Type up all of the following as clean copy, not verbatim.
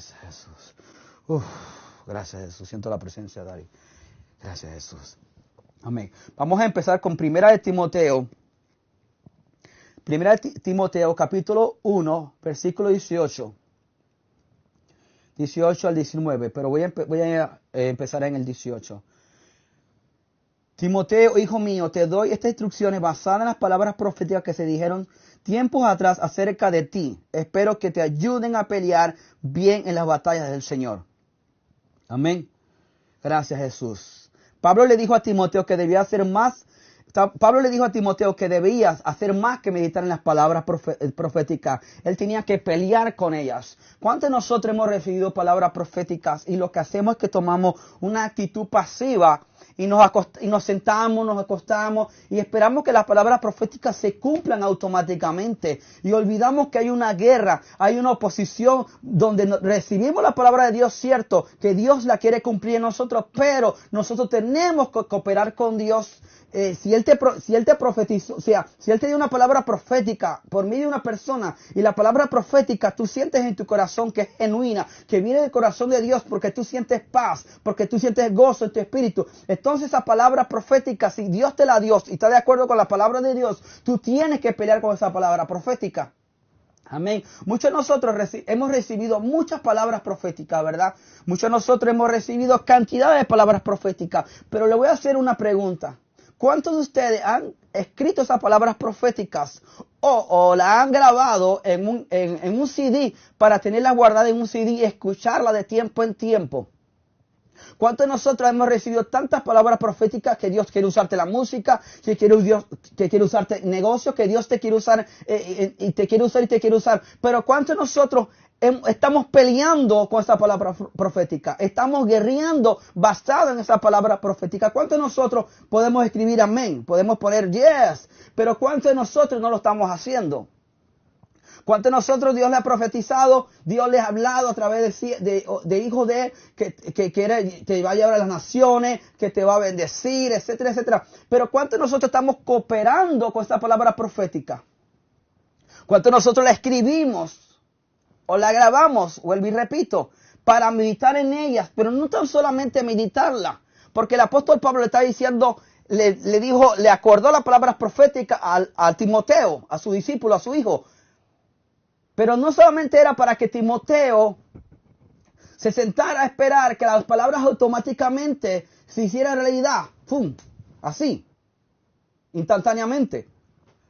Gracias, Jesús. Uf, gracias, Jesús. Siento la presencia de David. Gracias, Jesús. Amén. Vamos a empezar con Primera de Timoteo. Primera de Timoteo, capítulo 1, versículo 18. 18 al 19, pero voy a empezar en el 18. Timoteo, hijo mío, te doy estas instrucciones basadas en las palabras proféticas que se dijeron tiempos atrás acerca de ti. Espero que te ayuden a pelear bien en las batallas del Señor. Amén. Gracias, Jesús. Pablo le dijo a Timoteo que debía hacer más. Pablo le dijo a Timoteo que debías hacer más que meditar en las palabras proféticas. Él tenía que pelear con ellas. ¿Cuántos de nosotros hemos recibido palabras proféticas y lo que hacemos es que tomamos una actitud pasiva y nos sentamos, nos acostamos y esperamos que las palabras proféticas se cumplan automáticamente y olvidamos que hay una guerra, hay una oposición donde recibimos la palabra de Dios, cierto, que Dios la quiere cumplir en nosotros, pero nosotros tenemos que cooperar con Dios. Si él te profetizó, o sea, si Él te dio una palabra profética por medio de una persona y la palabra profética tú sientes en tu corazón que es genuina, que viene del corazón de Dios porque tú sientes paz, porque tú sientes gozo en tu espíritu, entonces esa palabra profética, si Dios te la dio y está de acuerdo con la palabra de Dios, tú tienes que pelear con esa palabra profética. Amén. Muchos de nosotros hemos recibido muchas palabras proféticas, ¿verdad? Muchos de nosotros hemos recibido cantidades de palabras proféticas, pero le voy a hacer una pregunta. ¿Cuántos de ustedes han escrito esas palabras proféticas o la han grabado en un CD para tenerla guardada en un CD y escucharla de tiempo en tiempo? ¿Cuántos de nosotros hemos recibido tantas palabras proféticas que Dios quiere usarte la música, que quiere usarte negocio, que Dios te quiere usar y te quiere usar y te quiere usar? Pero ¿cuántos de nosotros estamos peleando con esa palabra profética? Estamos guerreando basado en esa palabra profética. ¿Cuántos de nosotros podemos escribir amén? Podemos poner yes. Pero ¿cuántos de nosotros no lo estamos haciendo? ¿Cuántos de nosotros Dios le ha profetizado? Dios le ha hablado a través de hijos de él que va a llevar a las naciones, que te va a bendecir, etcétera, etcétera. Pero ¿cuántos de nosotros estamos cooperando con esta palabra profética? ¿Cuántos de nosotros la escribimos o la grabamos, vuelvo y repito, para meditar en ellas? Pero no tan solamente meditarla, porque el apóstol Pablo le está diciendo, le acordó las palabras proféticas a Timoteo, a su discípulo, a su hijo. Pero no solamente era para que Timoteo se sentara a esperar que las palabras automáticamente se hicieran realidad. ¡Pum! Así, instantáneamente.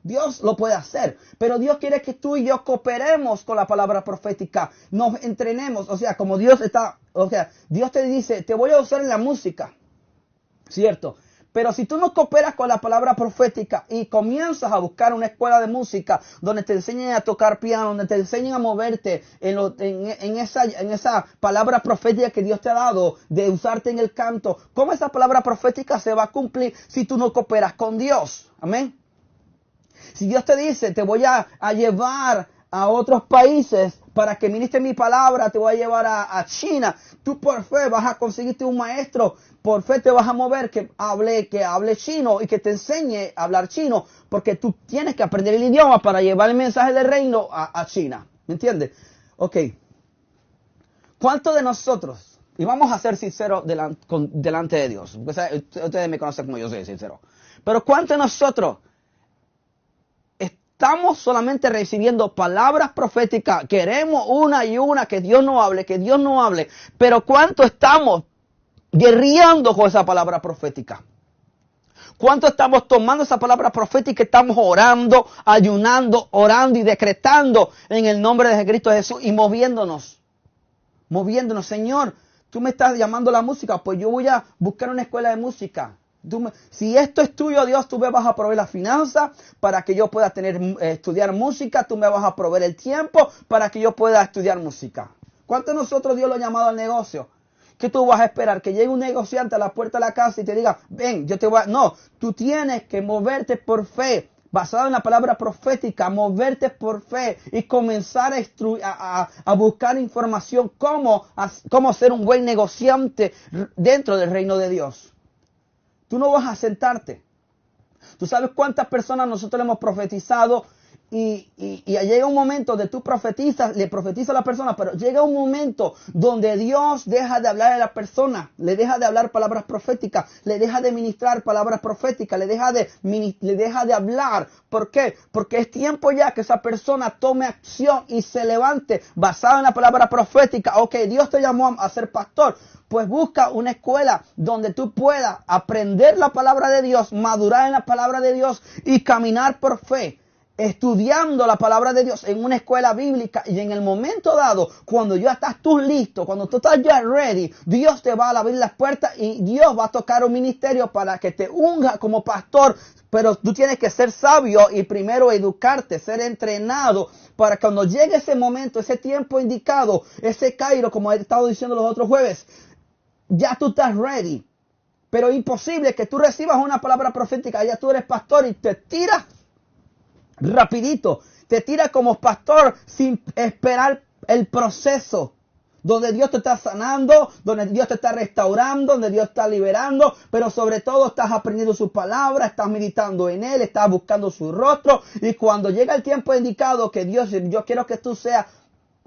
Dios lo puede hacer, pero Dios quiere que tú y yo cooperemos con la palabra profética, nos entrenemos, o sea, como Dios te dice, te voy a usar en la música, ¿cierto? Pero si tú no cooperas con la palabra profética y comienzas a buscar una escuela de música donde te enseñen a tocar piano, donde te enseñen a moverte en esa palabra profética que Dios te ha dado, de usarte en el canto, ¿cómo esa palabra profética se va a cumplir si tú no cooperas con Dios? Amén. Si Dios te dice, te voy a llevar a otros países para que ministre mi palabra, te voy a llevar a China, tú por fe vas a conseguirte un maestro, por fe te vas a mover que hable chino y que te enseñe a hablar chino, porque tú tienes que aprender el idioma para llevar el mensaje del reino a China. ¿Me entiendes? Ok. ¿Cuántos de nosotros, y vamos a ser sinceros delante de Dios, ustedes me conocen como yo soy sincero, pero cuántos de nosotros estamos solamente recibiendo palabras proféticas, queremos una y una, que Dios no hable, pero ¿cuánto estamos guerreando con esa palabra profética? ¿Cuánto estamos tomando esa palabra profética y estamos orando, ayunando, orando y decretando en el nombre de Cristo Jesús y moviéndonos? Señor, tú me estás llamando a la música, pues yo voy a buscar una escuela de música. Si esto es tuyo, Dios, tú me vas a proveer la finanza para que yo pueda estudiar música, tú me vas a proveer el tiempo para que yo pueda estudiar música. ¿Cuántos de nosotros Dios lo ha llamado al negocio? ¿Qué tú vas a esperar? Que llegue un negociante a la puerta de la casa y te diga, ven, yo te voy a... No, tú tienes que moverte por fe, basado en la palabra profética, moverte por fe y comenzar a buscar información cómo ser un buen negociante dentro del reino de Dios. Tú no vas a sentarte. ¿Tú sabes cuántas personas nosotros le hemos profetizado Y llega un momento donde tú profetizas, le profetizas a la persona, pero llega un momento donde Dios deja de hablar a la persona, le deja de hablar palabras proféticas, le deja de ministrar palabras proféticas, le deja de hablar. ¿Por qué? Porque es tiempo ya que esa persona tome acción y se levante basada en la palabra profética. Ok, Dios te llamó a ser pastor. Pues busca una escuela donde tú puedas aprender la palabra de Dios, madurar en la palabra de Dios y caminar por fe, estudiando la palabra de Dios en una escuela bíblica. Y en el momento dado, cuando ya estás tú listo, cuando tú estás ya ready, Dios te va a abrir las puertas y Dios va a tocar un ministerio para que te unja como pastor. Pero tú tienes que ser sabio y primero educarte, ser entrenado para que cuando llegue ese momento, ese tiempo indicado, ese Cairo, como he estado diciendo los otros jueves, ya tú estás ready. Pero es imposible que tú recibas una palabra profética, ya tú eres pastor y te tiras rapidito, te tiras como pastor sin esperar el proceso, donde Dios te está sanando, donde Dios te está restaurando, donde Dios está liberando, pero sobre todo estás aprendiendo su palabra, estás meditando en Él, estás buscando su rostro, y cuando llega el tiempo indicado que Dios, yo quiero que tú seas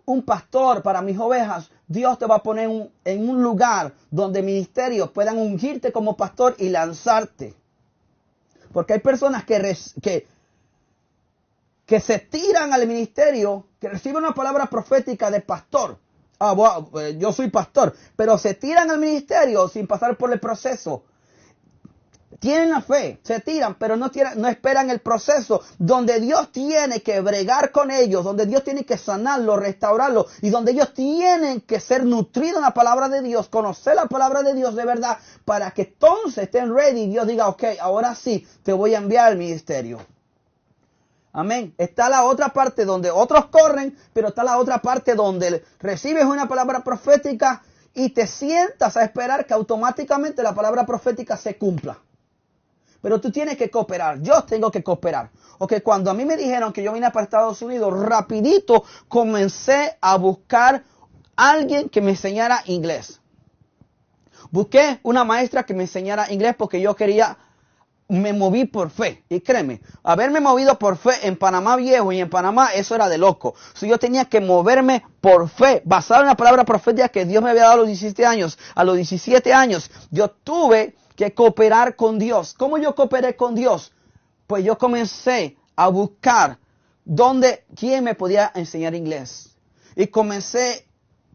un pastor para mis ovejas, Dios te va a poner en un lugar donde ministerios puedan ungirte como pastor y lanzarte. Porque hay personas que se tiran al ministerio, que reciben una palabra profética de pastor. Bueno, yo soy pastor, pero se tiran al ministerio sin pasar por el proceso. Tienen la fe, se tiran, pero no esperan el proceso donde Dios tiene que bregar con ellos, donde Dios tiene que sanarlos, restaurarlos, y donde ellos tienen que ser nutridos en la palabra de Dios, conocer la palabra de Dios de verdad, para que entonces estén ready y Dios diga, ok, ahora sí, te voy a enviar al ministerio. Amén. Está la otra parte donde otros corren, pero está la otra parte donde recibes una palabra profética y te sientas a esperar que automáticamente la palabra profética se cumpla. Pero tú tienes que cooperar. Yo tengo que cooperar. Ok, cuando a mí me dijeron que yo vine para Estados Unidos, rapidito comencé a buscar a alguien que me enseñara inglés. Busqué una maestra que me enseñara inglés porque yo quería... Me moví por fe, y créeme, haberme movido por fe en Panamá Viejo y en Panamá, eso era de loco. Yo tenía que moverme por fe, basado en la palabra profética que Dios me había dado a los 17 años. A los 17 años, yo tuve que cooperar con Dios. ¿Cómo yo cooperé con Dios? Pues yo comencé a buscar quién me podía enseñar inglés. Y comencé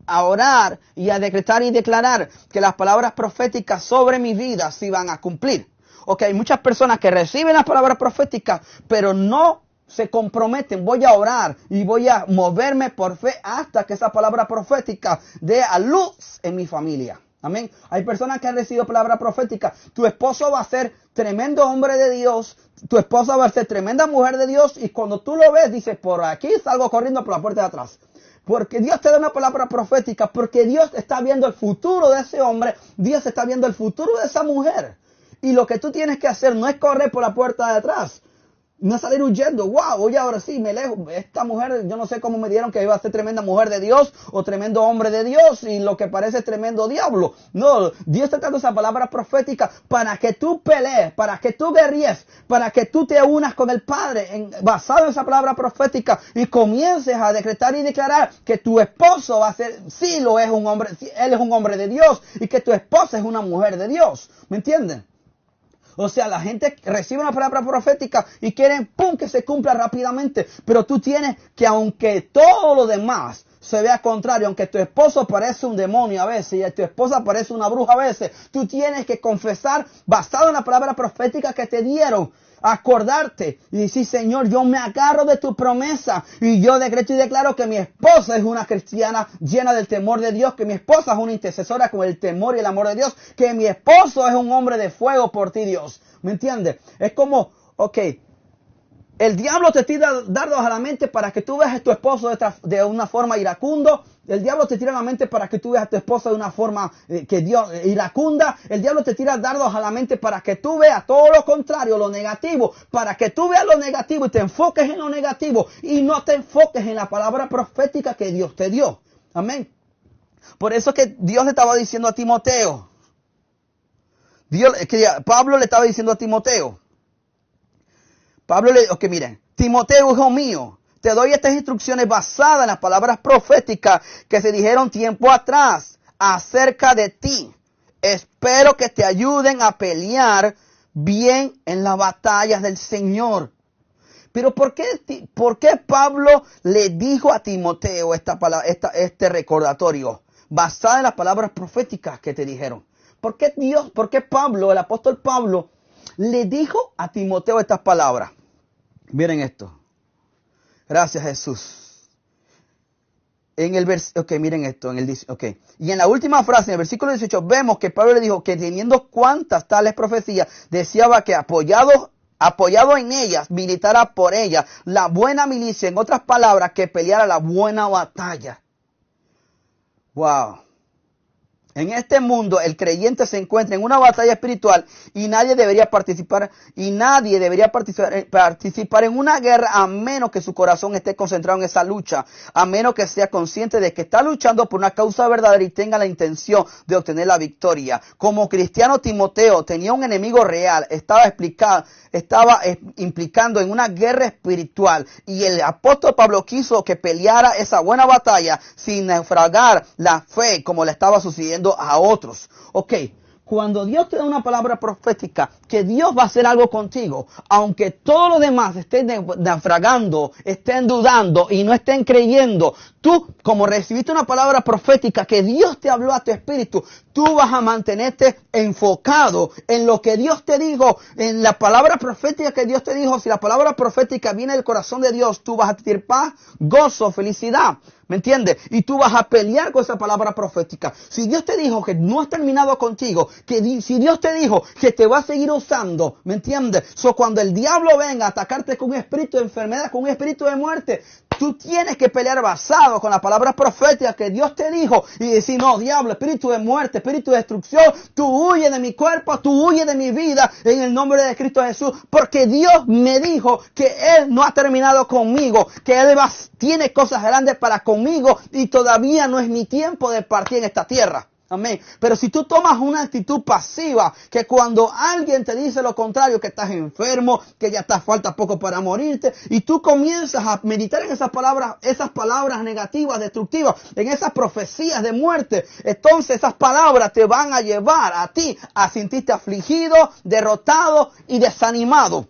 a orar y a decretar y declarar que las palabras proféticas sobre mi vida se iban a cumplir. Ok, hay muchas personas que reciben las palabras proféticas, pero no se comprometen. Voy a orar y voy a moverme por fe hasta que esa palabra profética dé a luz en mi familia. Amén. Hay personas que han recibido palabra profética. Tu esposo va a ser tremendo hombre de Dios. Tu esposa va a ser tremenda mujer de Dios. Y cuando tú lo ves, dices, por aquí salgo corriendo por la puerta de atrás. Porque Dios te da una palabra profética. Porque Dios está viendo el futuro de ese hombre. Dios está viendo el futuro de esa mujer. Y lo que tú tienes que hacer no es correr por la puerta de atrás. No salir huyendo. Wow, oye, ahora sí, me alejo. Esta mujer, yo no sé cómo me dieron que iba a ser tremenda mujer de Dios o tremendo hombre de Dios y lo que parece es tremendo diablo. No, Dios te está dando esa palabra profética para que tú pelees, para que tú guerríes, para que tú te unas con el Padre basado en esa palabra profética y comiences a decretar y declarar que tu esposo va a ser, sí lo es un hombre, sí, él es un hombre de Dios y que tu esposa es una mujer de Dios. ¿Me entienden? O sea, la gente recibe una palabra profética y quieren, ¡pum!, que se cumpla rápidamente. Pero tú tienes que, aunque todo lo demás se vea contrario, aunque tu esposo parece un demonio a veces y tu esposa parece una bruja a veces, tú tienes que confesar basado en la palabra profética que te dieron. Acordarte y decir, Señor, yo me agarro de tu promesa y yo decreto y declaro que mi esposa es una cristiana llena del temor de Dios, que mi esposa es una intercesora con el temor y el amor de Dios, que mi esposo es un hombre de fuego por ti, Dios. ¿Me entiendes? Es como, ok, el diablo te tira dardos a la mente para que tú veas a tu esposo de una forma iracundo. El diablo te tira a la mente para que tú veas a tu esposa de una forma iracunda. El diablo te tira dardos a la mente para que tú veas todo lo contrario, lo negativo. Para que tú veas lo negativo y te enfoques en lo negativo. Y no te enfoques en la palabra profética que Dios te dio. Amén. Por eso que Dios le estaba diciendo a Timoteo. Pablo le estaba diciendo a Timoteo. Miren, Timoteo, hijo mío, te doy estas instrucciones basadas en las palabras proféticas que se dijeron tiempo atrás acerca de ti. Espero que te ayuden a pelear bien en las batallas del Señor. Pero ¿por qué Pablo le dijo a Timoteo este recordatorio basado en las palabras proféticas que te dijeron? ¿Por qué Pablo, el apóstol Pablo, le dijo a Timoteo estas palabras? Miren esto. Gracias, Jesús. Miren esto. Y en la última frase, en el versículo 18, vemos que Pablo le dijo que teniendo cuantas tales profecías, deseaba que apoyado en ellas, militara por ellas la buena milicia, en otras palabras, que peleara la buena batalla. Wow. En este mundo el creyente se encuentra en una batalla espiritual y nadie debería participar en una guerra a menos que su corazón esté concentrado en esa lucha, a menos que sea consciente de que está luchando por una causa verdadera y tenga la intención de obtener la victoria. Como cristiano, Timoteo tenía un enemigo real, estaba implicando en una guerra espiritual, y el apóstol Pablo quiso que peleara esa buena batalla sin naufragar la fe como le estaba sucediendo a otros. Cuando Dios te da una palabra profética, que Dios va a hacer algo contigo, aunque todos los demás estén naufragando, estén dudando y no estén creyendo, tú, como recibiste una palabra profética que Dios te habló a tu espíritu, tú vas a mantenerte enfocado en lo que Dios te dijo, en la palabra profética que Dios te dijo. Si la palabra profética viene del corazón de Dios, tú vas a sentir paz, gozo, felicidad. ¿Me entiendes? Y tú vas a pelear con esa palabra profética. Si Dios te dijo que no has terminado contigo, si Dios te dijo que te va a seguir usando, ¿me entiendes? Cuando el diablo venga a atacarte con un espíritu de enfermedad, con un espíritu de muerte, tú tienes que pelear basado con la palabra profética que Dios te dijo y decir: no, diablo, espíritu de muerte, espíritu de destrucción, tú huye de mi cuerpo, tú huye de mi vida en el nombre de Cristo Jesús, porque Dios me dijo que Él no ha terminado conmigo, que Él tiene cosas grandes para conmigo y todavía no es mi tiempo de partir en esta tierra. Amén. Pero si tú tomas una actitud pasiva, que cuando alguien te dice lo contrario, que estás enfermo, que ya te falta poco para morirte, y tú comienzas a meditar en esas palabras negativas, destructivas, en esas profecías de muerte, entonces esas palabras te van a llevar a ti a sentirte afligido, derrotado y desanimado.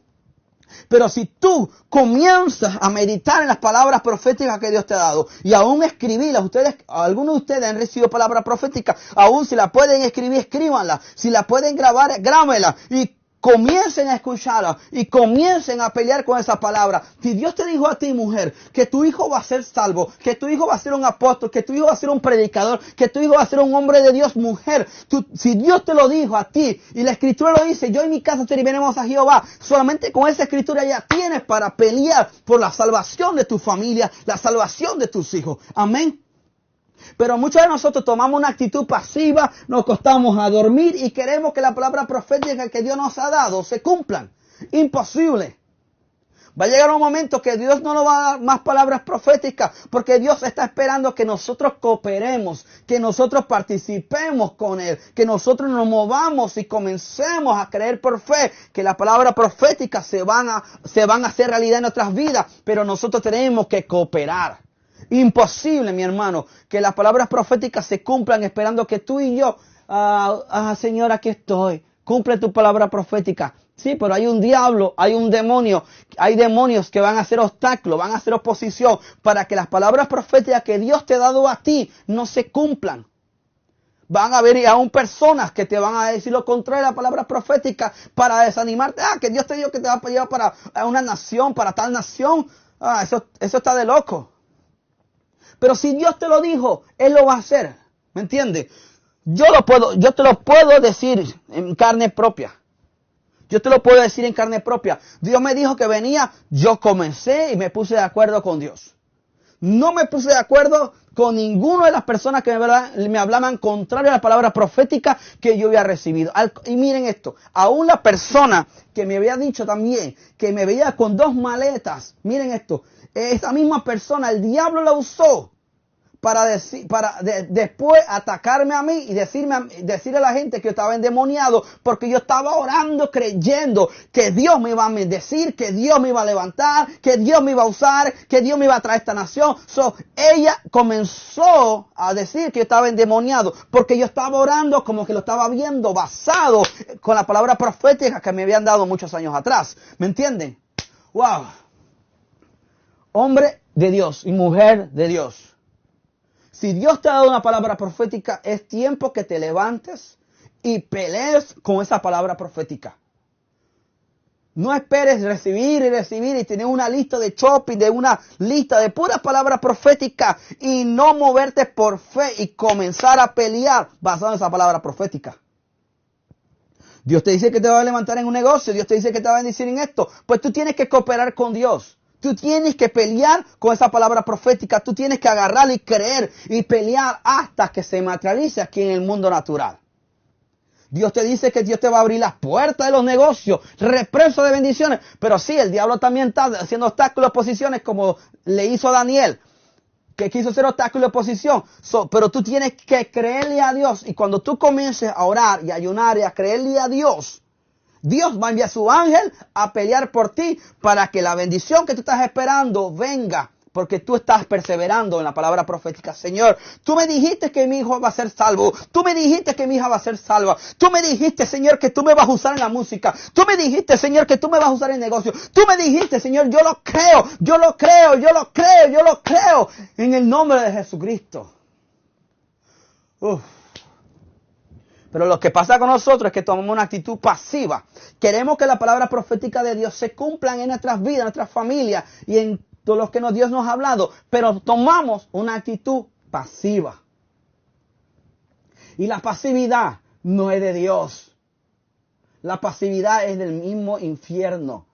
Pero si tú comienzas a meditar en las palabras proféticas que Dios te ha dado y aún escribirlas, algunos de ustedes han recibido palabras proféticas, aún si la pueden escribir, escríbanla. Si la pueden grabar, grábenla y comiencen a escucharla y comiencen a pelear con esa palabra. Si Dios te dijo a ti, mujer, que tu hijo va a ser salvo, que tu hijo va a ser un apóstol, que tu hijo va a ser un predicador, que tu hijo va a ser un hombre de Dios, mujer, si Dios te lo dijo a ti y la escritura lo dice: yo y mi casa serviremos a Jehová, solamente con esa escritura ya tienes para pelear por la salvación de tu familia, la salvación de tus hijos. Amén. Pero muchos de nosotros tomamos una actitud pasiva, nos acostamos a dormir y queremos que la palabra profética que Dios nos ha dado se cumplan. Imposible. Va a llegar un momento que Dios no nos va a dar más palabras proféticas, porque Dios está esperando que nosotros cooperemos, que nosotros participemos con Él, que nosotros nos movamos y comencemos a creer por fe que las palabras proféticas se van a hacer realidad en nuestras vidas, pero nosotros tenemos que cooperar. Imposible, mi hermano, que las palabras proféticas se cumplan esperando que tú y yo, Señor, aquí estoy, cumple tu palabra profética. Sí, pero hay un diablo, hay un demonio, hay demonios que van a hacer obstáculos, van a hacer oposición para que las palabras proféticas que Dios te ha dado a ti no se cumplan. Van a haber aún personas que te van a decir lo contrario a la palabra profética para desanimarte. Que Dios te dijo que te va a llevar para una nación, para tal nación. Eso está de loco. Pero si Dios te lo dijo, Él lo va a hacer. ¿Me entiendes? Yo te lo puedo decir en carne propia. Yo te lo puedo decir en carne propia. Dios me dijo que venía, yo comencé y me puse de acuerdo con Dios. No me puse de acuerdo con ninguna de las personas que me hablaban contrario a la palabra profética que yo había recibido. Y miren esto, aún la persona que me había dicho también que me veía con 2 maletas, miren esto, esa misma persona, el diablo la usó después atacarme a mí y decirle a la gente que yo estaba endemoniado, porque yo estaba orando creyendo que Dios me iba a bendecir, que Dios me iba a levantar, que Dios me iba a usar, que Dios me iba a traer a esta nación. Ella comenzó a decir que yo estaba endemoniado porque yo estaba orando como que lo estaba viendo basado con la palabra profética que me habían dado muchos años atrás. ¿Me entienden? ¡Wow! Hombre de Dios y mujer de Dios. Si Dios te ha dado una palabra profética, es tiempo que te levantes y pelees con esa palabra profética. No esperes recibir y tener una lista de shopping, de una lista de puras palabras proféticas y no moverte por fe y comenzar a pelear basado en esa palabra profética. Dios te dice que te va a levantar en un negocio, Dios te dice que te va a bendecir en esto, pues tú tienes que cooperar con Dios. Tú tienes que pelear con esa palabra profética. Tú tienes que agarrarla y creer y pelear hasta que se materialice aquí en el mundo natural. Dios te dice que Dios te va a abrir las puertas de los negocios, represo de bendiciones. Pero sí, el diablo también está haciendo obstáculos, oposiciones, como le hizo a Daniel, que quiso hacer obstáculos de oposición. Pero tú tienes que creerle a Dios. Y cuando tú comiences a orar y a ayunar y a creerle a Dios, Dios va a enviar a su ángel a pelear por ti para que la bendición que tú estás esperando venga, porque tú estás perseverando en la palabra profética. Señor, tú me dijiste que mi hijo va a ser salvo. Tú me dijiste que mi hija va a ser salva. Tú me dijiste, Señor, que tú me vas a usar en la música. Tú me dijiste, Señor, que tú me vas a usar en el negocio. Tú me dijiste, Señor, yo lo creo, yo lo creo, yo lo creo, yo lo creo. En el nombre de Jesucristo. Pero lo que pasa con nosotros es que tomamos una actitud pasiva. Queremos que la palabra profética de Dios se cumplan en nuestras vidas, en nuestras familias y en todo lo que Dios nos ha hablado. Pero tomamos una actitud pasiva. Y la pasividad no es de Dios. La pasividad es del mismo infierno.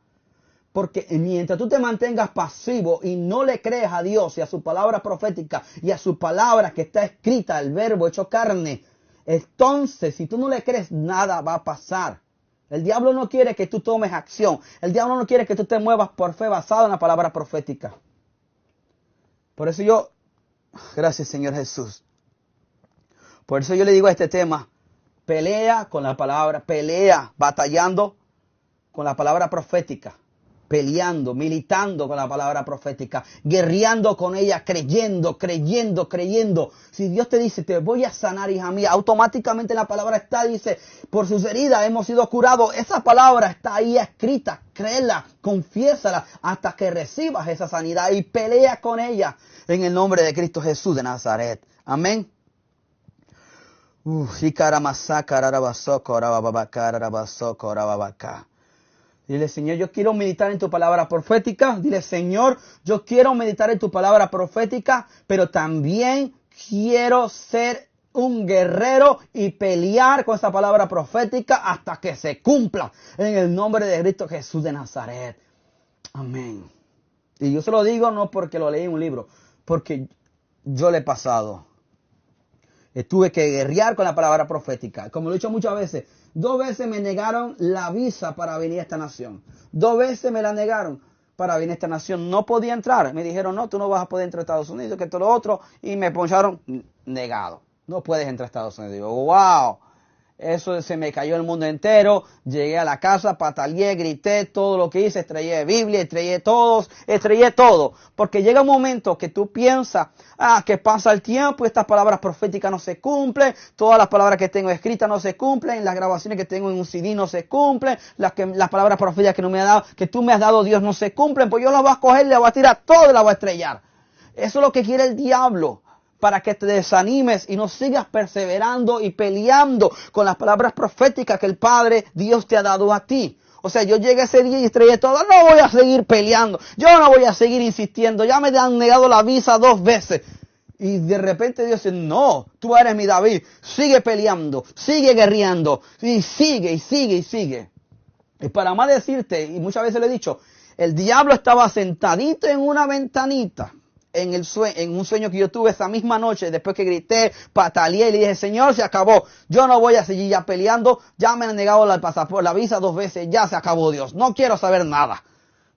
Porque mientras tú te mantengas pasivo y no le crees a Dios y a su palabra profética y a su palabra que está escrita, el verbo hecho carne, entonces, si tú no le crees, nada va a pasar. El diablo no quiere que tú tomes acción. El diablo no quiere que tú te muevas por fe basado en la palabra profética. Por eso gracias Señor Jesús. Por eso yo le digo a este tema, pelea con la palabra, pelea batallando con la palabra profética. Peleando, militando con la palabra profética, guerreando con ella, creyendo. Si Dios te dice, te voy a sanar, hija mía, automáticamente la palabra está, dice, por sus heridas hemos sido curados. Esa palabra está ahí escrita, créela, confiésala hasta que recibas esa sanidad y pelea con ella en el nombre de Cristo Jesús de Nazaret. Amén. Dile, Señor, yo quiero meditar en tu palabra profética. Dile, Señor, yo quiero meditar en tu palabra profética, pero también quiero ser un guerrero y pelear con esa palabra profética hasta que se cumpla en el nombre de Cristo Jesús de Nazaret. Amén. Y yo se lo digo no porque lo leí en un libro, porque yo le he pasado. Tuve que guerrear con la palabra profética. Como lo he dicho muchas veces, 2 veces me negaron la visa para venir a esta nación. 2 veces me la negaron para venir a esta nación. No podía entrar. Me dijeron, no, tú no vas a poder entrar a Estados Unidos, que todo lo otro. Y me poncharon negado. No puedes entrar a Estados Unidos. Digo, wow. Eso se me cayó el mundo entero. Llegué a la casa, pataleé, grité, todo lo que hice, estrellé Biblia, estrellé todo. Porque llega un momento que tú piensas, que pasa el tiempo y estas palabras proféticas no se cumplen, todas las palabras que tengo escritas no se cumplen, las grabaciones que tengo en un CD no se cumplen, las palabras proféticas que tú me has dado, Dios, no se cumplen, pues yo las voy a coger, las voy a tirar todo y las voy a estrellar. Eso es lo que quiere el diablo. Para que te desanimes y no sigas perseverando y peleando con las palabras proféticas que el Padre Dios te ha dado a ti. O sea, yo llegué ese día y estrellé todo. No voy a seguir peleando. Yo no voy a seguir insistiendo. Ya me han negado la visa 2 veces. Y de repente Dios dice, no, tú eres mi David. Sigue peleando, sigue guerreando. Y sigue. Y para más decirte, y muchas veces le he dicho, el diablo estaba sentadito en una ventanita. En un sueño que yo tuve esa misma noche, después que grité, pataleé y le dije, Señor, se acabó. Yo no voy a seguir ya peleando. Ya me han negado el pasaporte, la visa 2 veces. Ya se acabó, Dios. No quiero saber nada.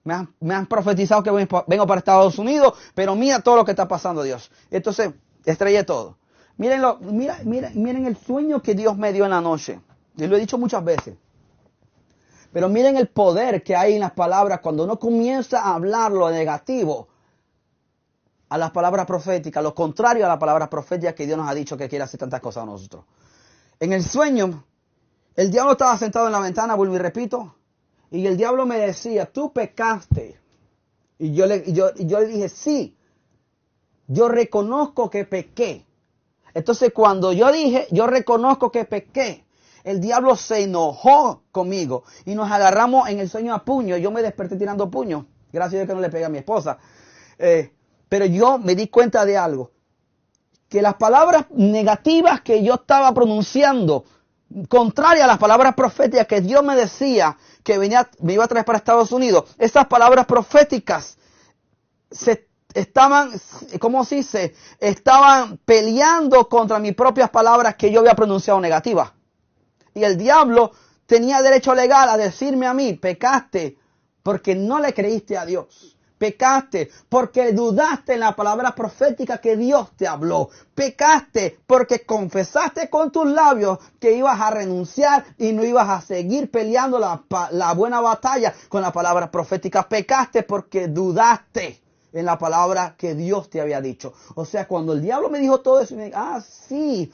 Me han profetizado que vengo para Estados Unidos, pero mira todo lo que está pasando, Dios. Entonces, Estrellé todo. Miren el sueño que Dios me dio en la noche. Yo lo he dicho muchas veces. Pero miren el poder que hay en las palabras cuando uno comienza a hablar lo negativo a las palabras proféticas, lo contrario a las palabras proféticas que Dios nos ha dicho que quiere hacer tantas cosas a nosotros. En el sueño, el diablo estaba sentado en la ventana, vuelvo y repito, y el diablo me decía, tú pecaste. Y yo le dije, sí, yo reconozco que pequé. Entonces cuando yo dije, yo reconozco que pequé, el diablo se enojó conmigo y nos agarramos en el sueño a puño. Yo me desperté tirando puños. Gracias a Dios que no le pegué a mi esposa. Pero yo me di cuenta de algo. Que las palabras negativas que yo estaba pronunciando, contrarias a las palabras proféticas que Dios me decía que me iba a traer para Estados Unidos, esas palabras proféticas estaban peleando contra mis propias palabras que yo había pronunciado negativas. Y el diablo tenía derecho legal a decirme a mí, pecaste porque no le creíste a Dios. Pecaste porque dudaste en la palabra profética que Dios te habló. Pecaste porque confesaste con tus labios que ibas a renunciar y no ibas a seguir peleando la buena batalla con la palabra profética. Pecaste porque dudaste en la palabra que Dios te había dicho. O sea, cuando el diablo me dijo todo eso, me dije, sí.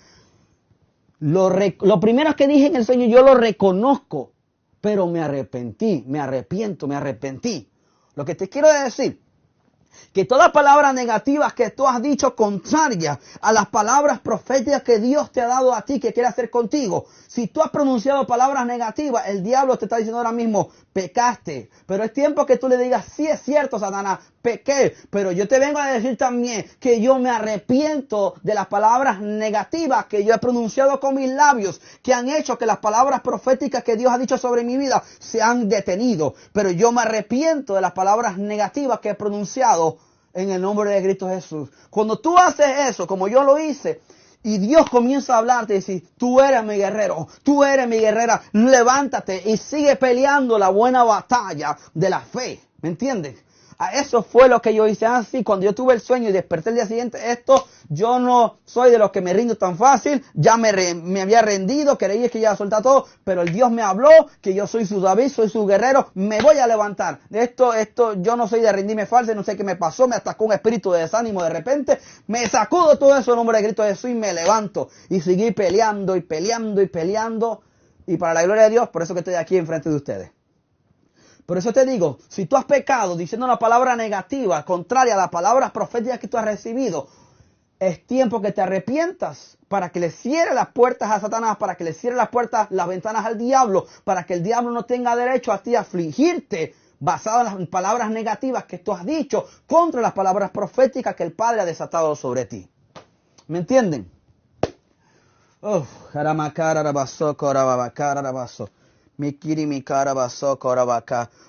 Lo primero que dije en el sueño, yo lo reconozco, pero me arrepentí. Lo que te quiero decir, que todas palabras negativas que tú has dicho contrarias a las palabras proféticas que Dios te ha dado a ti, que quiere hacer contigo. Si tú has pronunciado palabras negativas, el diablo te está diciendo ahora mismo, pecaste. Pero es tiempo que tú le digas, sí es cierto, Satanás, pequé. Pero yo te vengo a decir también que yo me arrepiento de las palabras negativas que yo he pronunciado con mis labios, que han hecho que las palabras proféticas que Dios ha dicho sobre mi vida se han detenido. Pero yo me arrepiento de las palabras negativas que he pronunciado en el nombre de Cristo Jesús. Cuando tú haces eso, como yo lo hice, y Dios comienza a hablarte y decir, tú eres mi guerrero, tú eres mi guerrera, levántate y sigue peleando la buena batalla de la fe. ¿Me entiendes? Eso fue lo que yo hice así. Cuando yo tuve el sueño y desperté el día siguiente, yo no soy de los que me rindo tan fácil. Ya me había rendido, creí que ya soltaba todo, pero el Dios me habló, que yo soy su David, soy su guerrero, me voy a levantar. Yo no soy de rendirme fácil, no sé qué me pasó, me atacó un espíritu de desánimo de repente, me sacudo todo eso en nombre de Cristo Jesús y me levanto. Y seguí peleando y peleando y peleando. Y para la gloria de Dios, por eso que estoy aquí enfrente de ustedes. Por eso te digo, si tú has pecado diciendo una palabra negativa, contraria a las palabras proféticas que tú has recibido, es tiempo que te arrepientas para que le cierres las puertas a Satanás, para que le cierres las puertas, las ventanas al diablo, para que el diablo no tenga derecho a ti a afligirte basado en las palabras negativas que tú has dicho contra las palabras proféticas que el Padre ha desatado sobre ti. ¿Me entienden?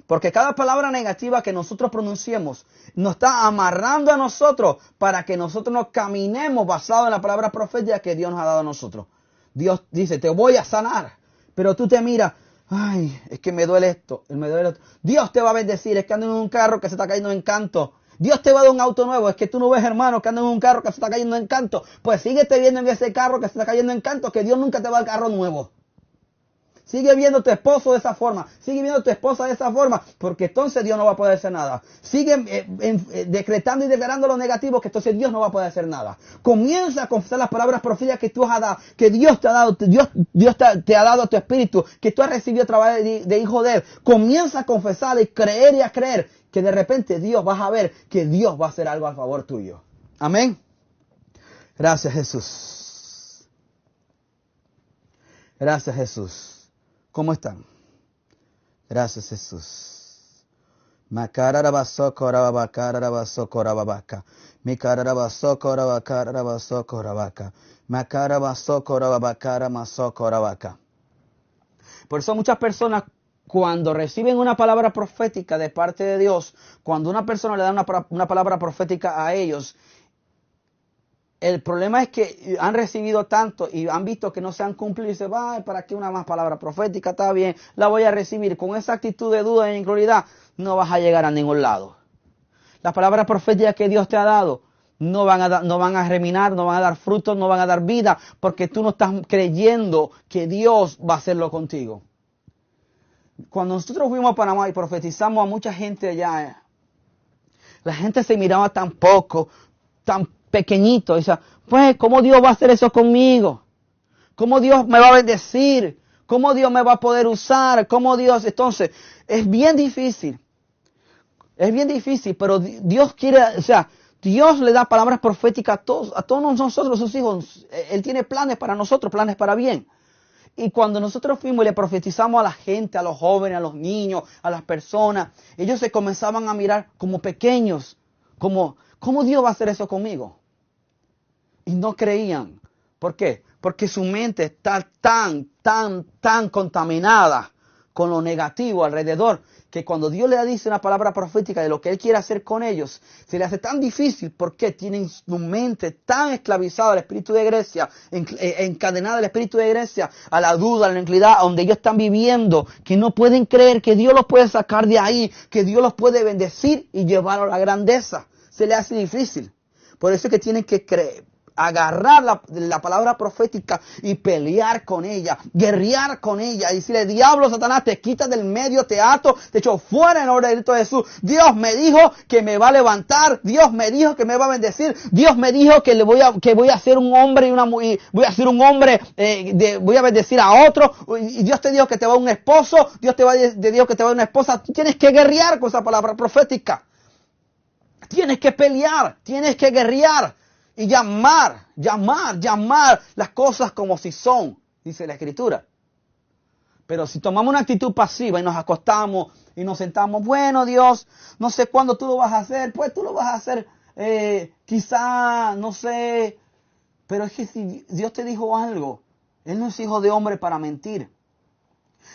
Porque cada palabra negativa que nosotros pronunciemos nos está amarrando a nosotros para que nosotros nos caminemos basado en la palabra profética que Dios nos ha dado a nosotros. Dios dice, te voy a sanar, pero tú te miras, ay, es que me duele esto, me duele esto. Dios te va a bendecir, es que ando en un carro que se está cayendo en canto. Dios te va a dar un auto nuevo, es que tú no ves, hermano, que anda en un carro que se está cayendo en canto. Pues síguete viendo en ese carro que se está cayendo en canto, que Dios nunca te va a dar carro nuevo. Sigue viendo a tu esposo de esa forma. Sigue viendo a tu esposa de esa forma. Porque entonces Dios no va a poder hacer nada. Sigue decretando y declarando lo negativo. Que entonces Dios no va a poder hacer nada. Comienza a confesar las palabras proféticas que tú has dado. Que Dios te ha dado. Dios te ha dado a tu espíritu. Que tú has recibido a través de hijo de Él. Comienza a confesar y a creer. Que de repente Dios vas a ver que Dios va a hacer algo a favor tuyo. Amén. Gracias, Jesús. Gracias, Jesús. ¿Cómo están? Gracias, Jesús. Por eso muchas personas, cuando reciben una palabra profética de parte de Dios, cuando una persona le da una palabra profética a ellos, el problema es que han recibido tanto y han visto que no se han cumplido y dicen, ¿para qué una más palabra profética? Está bien, la voy a recibir. Con esa actitud de duda e incredulidad no vas a llegar a ningún lado. Las palabras proféticas que Dios te ha dado no van a germinar, no van a dar frutos, no van a dar vida, porque tú no estás creyendo que Dios va a hacerlo contigo. Cuando nosotros fuimos a Panamá y profetizamos a mucha gente allá, la gente se miraba tan poco, tan pequeñito. Y decía, pues, ¿cómo Dios va a hacer eso conmigo? ¿Cómo Dios me va a bendecir? ¿Cómo Dios me va a poder usar? ¿Cómo Dios? Entonces, es bien difícil. Es bien difícil, pero Dios quiere, o sea, Dios le da palabras proféticas a todos nosotros, sus hijos. Él tiene planes para nosotros, planes para bien. Y cuando nosotros fuimos y le profetizamos a la gente, a los jóvenes, a los niños, a las personas, ellos se comenzaban a mirar como pequeños, como, ¿cómo Dios va a hacer eso conmigo? Y no creían. ¿Por qué? Porque su mente está tan contaminada con lo negativo alrededor, que cuando Dios le dice una palabra profética de lo que Él quiere hacer con ellos, se le hace tan difícil porque tienen su mente tan esclavizada al espíritu de Grecia, encadenada al espíritu de Grecia, a la duda, a la incredulidad, donde ellos están viviendo, que no pueden creer que Dios los puede sacar de ahí, que Dios los puede bendecir y llevar a la grandeza. Se le hace difícil. Por eso es que tienen que creer, agarrar la palabra profética y pelear con ella, guerrear con ella y decirle, diablo, Satanás, te quitas del medio, te ato, te echo fuera en el nombre de Cristo Jesús. Dios me dijo que me va a levantar, Dios me dijo que me va a bendecir, Dios me dijo que voy a ser un hombre voy a ser un hombre, voy a bendecir a otro, y Dios te dijo que te va a dar un esposo, Dios te dijo que te va a dar una esposa. Tú tienes que guerrear con esa palabra profética. Tienes que pelear, tienes que guerrear. Y llamar las cosas como si son, dice la Escritura. Pero si tomamos una actitud pasiva y nos acostamos y nos sentamos, bueno, Dios, no sé cuándo tú lo vas a hacer, pues tú lo vas a hacer, quizá, no sé. Pero es que si Dios te dijo algo, Él no es hijo de hombre para mentir.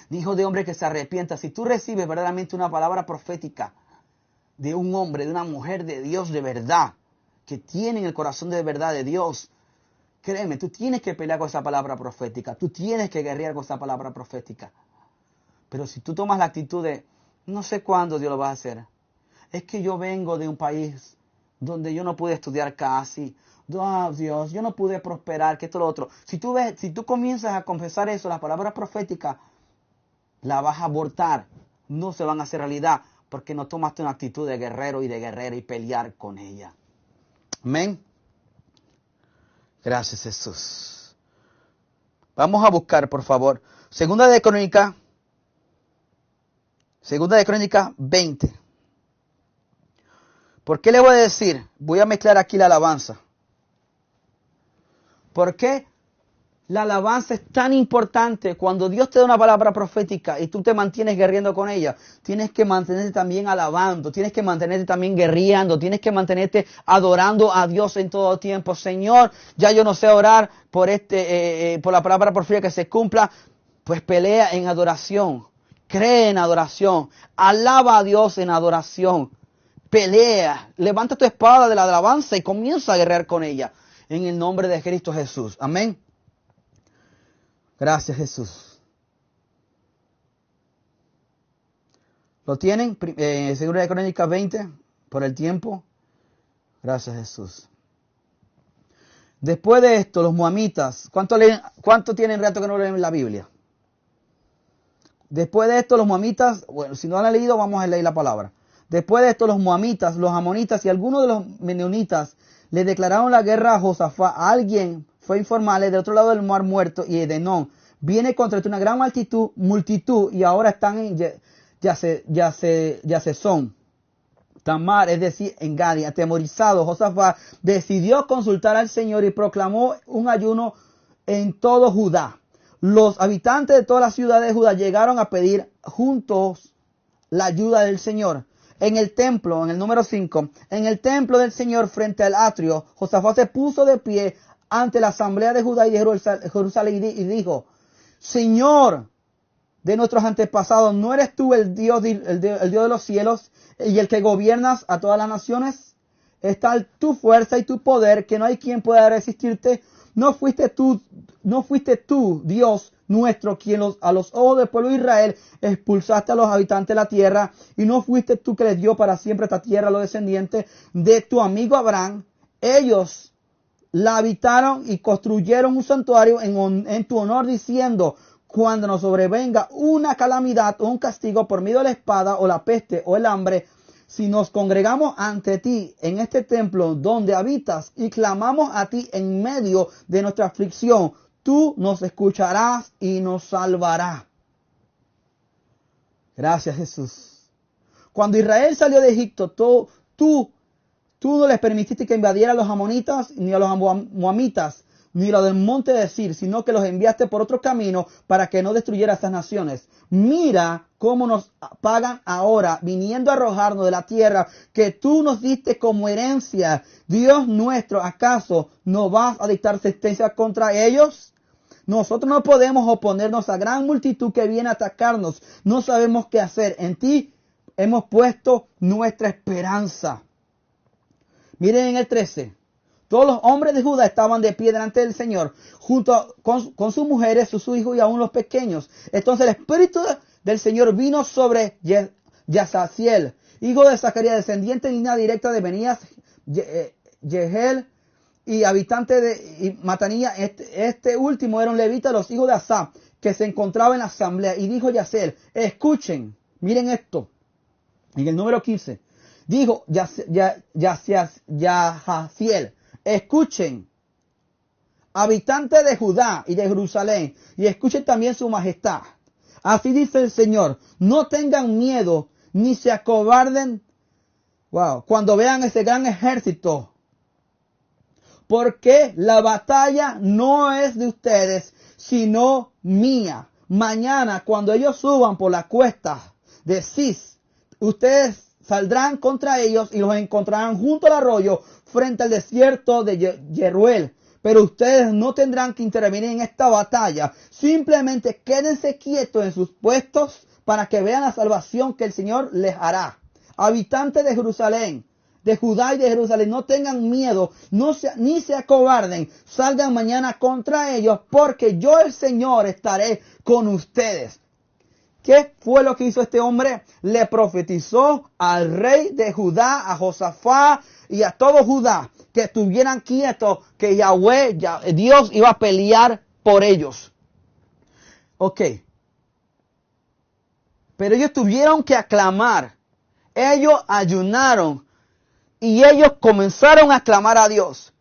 Ni hijo de hombre que se arrepienta. Si tú recibes verdaderamente una palabra profética de un hombre, de una mujer de Dios de verdad, que tienen el corazón de verdad de Dios, créeme, tú tienes que pelear con esa palabra profética, tú tienes que guerrear con esa palabra profética. Pero si tú tomas la actitud de, no sé cuándo Dios lo va a hacer, es que yo vengo de un país donde yo no pude estudiar casi, Dios, yo no pude prosperar, que esto lo otro. Si tú comienzas a confesar eso, las palabras proféticas, la vas a abortar, no se van a hacer realidad, porque no tomaste una actitud de guerrero y de guerrera y pelear con ella. Amén. Gracias, Jesús. Vamos a buscar, por favor, Segunda de Crónicas 20. ¿Por qué le voy a decir? Voy a mezclar aquí la alabanza. ¿Por qué la alabanza es tan importante? Cuando Dios te da una palabra profética y tú te mantienes guerreando con ella, tienes que mantenerte también alabando, tienes que mantenerte también guerreando, tienes que mantenerte adorando a Dios en todo tiempo. Señor, ya yo no sé orar por la palabra profética que se cumpla, pues pelea en adoración, cree en adoración, alaba a Dios en adoración, pelea, levanta tu espada de la alabanza y comienza a guerrear con ella en el nombre de Cristo Jesús. Amén. Gracias, Jesús. ¿Lo tienen? Segunda de Crónicas 20, por el tiempo. Gracias, Jesús. Después de esto, los moamitas, ¿cuánto tienen rato que no leen la Biblia? Después de esto, los moamitas, bueno, si no la han leído, vamos a leer la palabra. Después de esto, los moamitas, los amonitas y algunos de los meunitas le declararon la guerra a Josafat. Alguien fue a informarle del otro lado del mar muerto y Edom viene contra ti una gran multitud y ahora están en Yazezón, Tamar, es decir, en Gadi. Atemorizado, Josafat decidió consultar al Señor y proclamó un ayuno en todo Judá. Los habitantes de todas las ciudades de Judá llegaron a pedir juntos la ayuda del Señor. En el templo, en el número 5, en el templo del Señor frente al atrio, Josafat se puso de pie ante la asamblea de Judá y de Jerusalén y dijo, Señor de nuestros antepasados, ¿no eres tú el Dios de los cielos y el que gobiernas a todas las naciones? Está tu fuerza y tu poder, que no hay quien pueda resistirte. ¿No fuiste tú, Dios nuestro, quien a los ojos del pueblo de Israel expulsaste a los habitantes de la tierra? ¿Y no fuiste tú que les dio para siempre esta tierra a los descendientes de tu amigo Abraham? ellos la habitaron y construyeron un santuario en tu honor, diciendo: cuando nos sobrevenga una calamidad o un castigo por medio de la espada o la peste o el hambre, si nos congregamos ante ti en este templo donde habitas y clamamos a ti en medio de nuestra aflicción, tú nos escucharás y nos salvarás. Gracias, Jesús. Cuando Israel salió de Egipto, tú no les permitiste que invadieran a los amonitas, ni a los moamitas, ni a los del monte de Sir, sino que los enviaste por otro camino para que no destruyera estas naciones. Mira cómo nos pagan ahora, viniendo a arrojarnos de la tierra que tú nos diste como herencia. Dios nuestro, ¿acaso no vas a dictar sentencia contra ellos? Nosotros no podemos oponernos a gran multitud que viene a atacarnos. No sabemos qué hacer. En ti hemos puesto nuestra esperanza. Miren en el 13. Todos los hombres de Judá estaban de pie delante del Señor, junto con sus mujeres, sus hijos y aún los pequeños. Entonces el Espíritu del Señor vino sobre Yasaziel, hijo de Zacarías, descendiente en línea directa de Benías, Jehel y habitante de Matanía. Este último era un levita de los hijos de Asaf, que se encontraba en la asamblea. Y dijo Yasaziel: escuchen, miren esto. En el número 15. Dijo Yahaziel: escuchen, habitantes de Judá y de Jerusalén, y escuchen también su majestad. Así dice el Señor: no tengan miedo ni se acobarden cuando vean ese gran ejército, porque la batalla no es de ustedes, sino mía. Mañana, cuando ellos suban por la cuesta de Cis, ustedes saldrán contra ellos y los encontrarán junto al arroyo frente al desierto de Jeruel. Pero ustedes no tendrán que intervenir en esta batalla. Simplemente quédense quietos en sus puestos para que vean la salvación que el Señor les hará. Habitantes de Jerusalén, de Judá y de Jerusalén, no tengan miedo, ni se acobarden. Salgan mañana contra ellos, porque yo, el Señor, estaré con ustedes. ¿Qué fue lo que hizo este hombre? Le profetizó al rey de Judá, a Josafat y a todo Judá, que estuvieran quietos, que Yahweh, Dios, iba a pelear por ellos. Ok. Pero ellos tuvieron que aclamar. Ellos ayunaron y ellos comenzaron a clamar a Dios.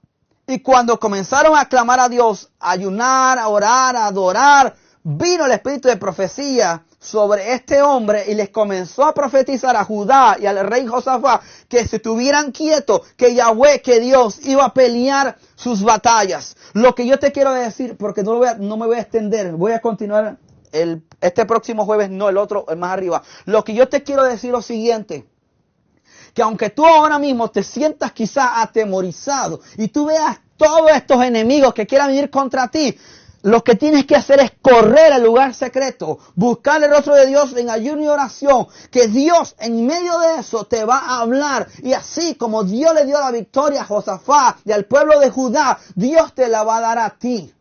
Y cuando comenzaron a clamar a Dios, a ayunar, a orar, a adorar, vino el espíritu de profecía sobre este hombre y les comenzó a profetizar a Judá y al rey Josafat que se estuvieran quietos, que Yahweh, que Dios iba a pelear sus batallas. Lo que yo te quiero decir, porque no me voy a extender, voy a continuar este próximo jueves, no el otro, el más arriba. Lo que yo te quiero decir es lo siguiente: que aunque tú ahora mismo te sientas quizás atemorizado y tú veas todos estos enemigos que quieran venir contra ti, lo que tienes que hacer es correr al lugar secreto, buscar el rostro de Dios en ayuno y oración, que Dios en medio de eso te va a hablar. Y así como Dios le dio la victoria a Josafat y al pueblo de Judá, Dios te la va a dar a ti.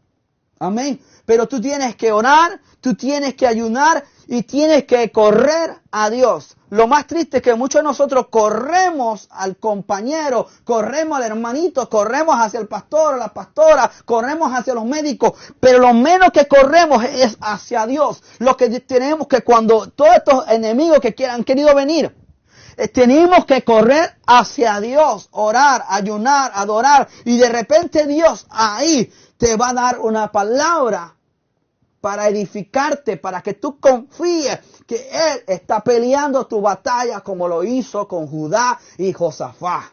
Amén. Pero tú tienes que orar, tú tienes que ayunar y tienes que correr a Dios. Lo más triste es que muchos de nosotros corremos al compañero, corremos al hermanito, corremos hacia el pastor o la pastora, corremos hacia los médicos, pero lo menos que corremos es hacia Dios. Lo que tenemos que, cuando todos estos enemigos que han querido venir, tenemos que correr hacia Dios, orar, ayunar, adorar, y de repente Dios ahí te va a dar una palabra para edificarte, para que tú confíes que Él está peleando tu batalla como lo hizo con Judá y Josafat.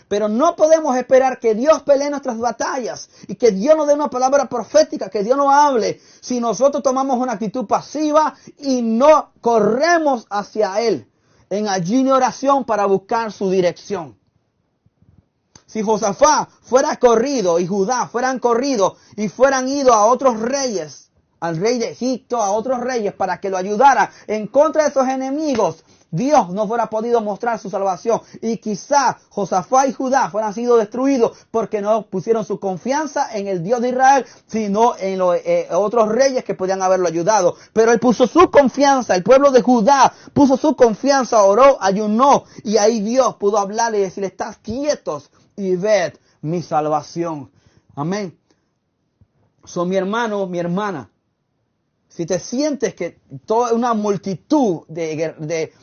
Pero no podemos esperar que Dios pelee nuestras batallas y que Dios nos dé una palabra profética, que Dios nos hable, si nosotros tomamos una actitud pasiva y no corremos hacia Él en ayuno y oración para buscar su dirección. Si Josafat fuera corrido y Judá fueran corrido y fueran ido a otros reyes, al rey de Egipto, a otros reyes para que lo ayudara en contra de esos enemigos, Dios no fuera podido mostrar su salvación. Y quizá Josafat y Judá fueran sido destruidos porque no pusieron su confianza en el Dios de Israel, sino en los otros reyes que podían haberlo ayudado. Pero él puso su confianza, el pueblo de Judá puso su confianza, oró, ayunó, y ahí Dios pudo hablarle y decirle: estás quietos, y ved mi salvación. Amén. Son mi hermano, mi hermana. Si te sientes que toda una multitud de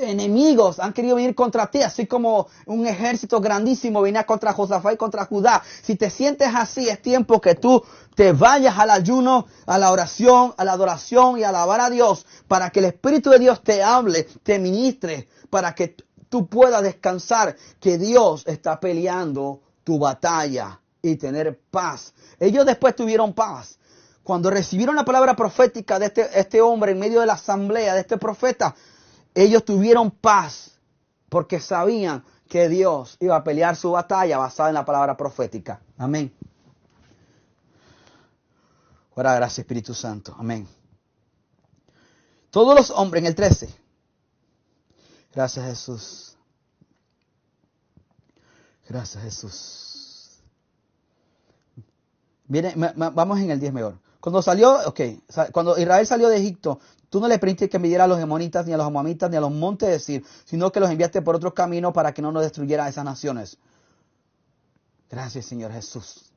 enemigos han querido venir contra ti, así como un ejército grandísimo venía contra Josafat y contra Judá. Si te sientes así, es tiempo que tú te vayas al ayuno, a la oración, a la adoración y a alabar a Dios, para que el Espíritu de Dios te hable, te ministre, para que tú puedas descansar, que Dios está peleando tu batalla y tener paz. Ellos después tuvieron paz. Cuando recibieron la palabra profética de este hombre en medio de la asamblea, de este profeta, ellos tuvieron paz porque sabían que Dios iba a pelear su batalla basada en la palabra profética. Amén. Ahora, gracias Espíritu Santo. Amén. Todos los hombres, en el 13. Gracias Jesús. Gracias Jesús. Miren, vamos en el 10 mejor. Cuando Israel salió de Egipto, tú no le permitiste que midiera a los gemonitas, ni a los amamitas, ni a los montes de Sir, sino que los enviaste por otro camino para que no nos destruyeran esas naciones. Gracias, Señor Jesús.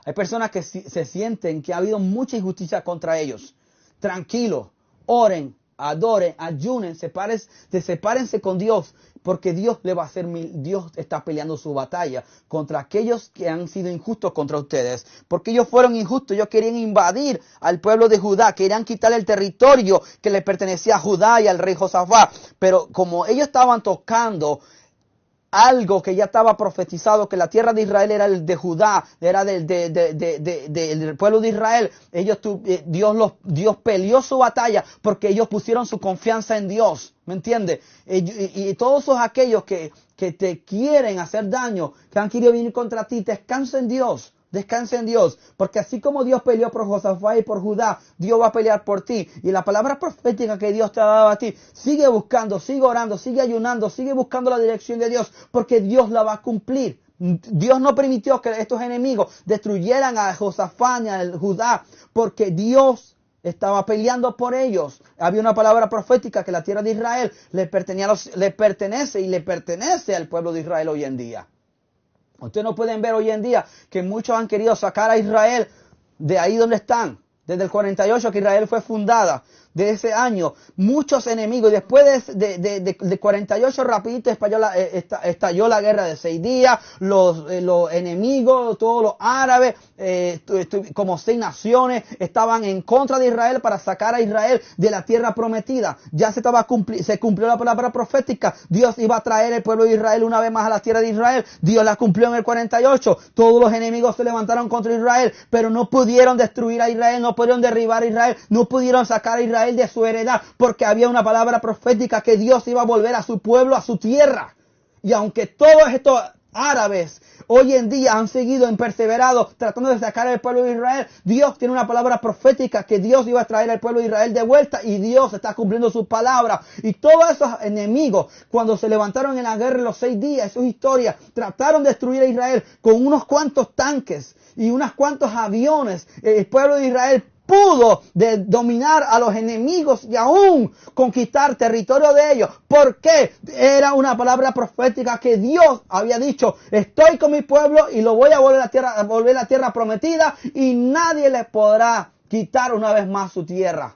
Hay personas que se sienten que ha habido mucha injusticia contra ellos. Tranquilo, oren, adoren, ayunen, sepárense con Dios, porque Dios le va a hacer Dios está peleando su batalla contra aquellos que han sido injustos contra ustedes, porque ellos fueron injustos. Ellos querían invadir al pueblo de Judá, querían quitar el territorio que le pertenecía a Judá y al rey Josafat, pero como ellos estaban tocando algo que ya estaba profetizado, que la tierra de Israel era el de Judá, era del pueblo de Israel. Dios peleó su batalla porque ellos pusieron su confianza en Dios. ¿Me entiendes? Y todos aquellos que te quieren hacer daño, que han querido venir contra ti, descansa en Dios. Descansa en Dios, porque así como Dios peleó por Josafat y por Judá, Dios va a pelear por ti. Y la palabra profética que Dios te ha dado a ti, sigue buscando, sigue orando, sigue ayunando, sigue buscando la dirección de Dios, porque Dios la va a cumplir. Dios no permitió que estos enemigos destruyeran a Josafat y a Judá, porque Dios estaba peleando por ellos. Había una palabra profética que la tierra de Israel le pertenece y le pertenece al pueblo de Israel hoy en día. Ustedes no pueden ver hoy en día que muchos han querido sacar a Israel de ahí donde están. Desde el 48 que Israel fue fundada, de ese año, muchos enemigos. Después de 48 rapidito estalló la guerra de 6 días. Los enemigos, todos los árabes, como 6 naciones, estaban en contra de Israel para sacar a Israel de la tierra prometida. Ya se cumplió la palabra profética. Dios iba a traer el pueblo de Israel una vez más a la tierra de Israel. Dios la cumplió en el 48. Todos los enemigos se levantaron contra Israel, pero no pudieron destruir a Israel, no pudieron derribar a Israel, no pudieron sacar a Israel de su heredad, porque había una palabra profética que Dios iba a volver a su pueblo, a su tierra. Y aunque todos estos árabes hoy en día han seguido en perseverado tratando de sacar al pueblo de Israel, Dios tiene una palabra profética que Dios iba a traer al pueblo de Israel de vuelta, y Dios está cumpliendo su palabra. Y todos esos enemigos, cuando se levantaron en la guerra en los 6 días, sus historias, trataron de destruir a Israel con unos cuantos tanques y unos cuantos aviones. El pueblo de Israel pudo dominar a los enemigos y aún conquistar territorio de ellos. Porque era una palabra profética que Dios había dicho: estoy con mi pueblo y lo voy a volver a la tierra prometida, y nadie les podrá quitar una vez más su tierra.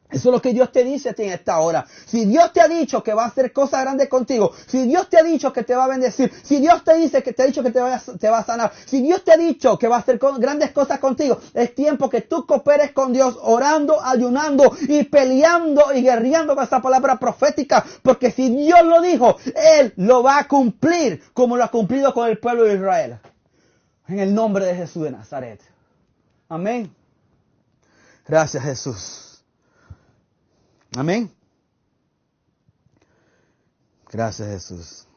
Eso es lo que Dios te dice a ti en esta hora. Si Dios te ha dicho que va a hacer cosas grandes contigo, si Dios te ha dicho que te va a bendecir, si Dios te ha dicho que te va a sanar, si Dios te ha dicho que va a hacer grandes cosas contigo, es tiempo que tú cooperes con Dios, orando, ayunando y peleando y guerreando con esa palabra profética, porque si Dios lo dijo, Él lo va a cumplir como lo ha cumplido con el pueblo de Israel. En el nombre de Jesús de Nazaret. Amén. Gracias, Jesús. Amén. Gracias, Jesús.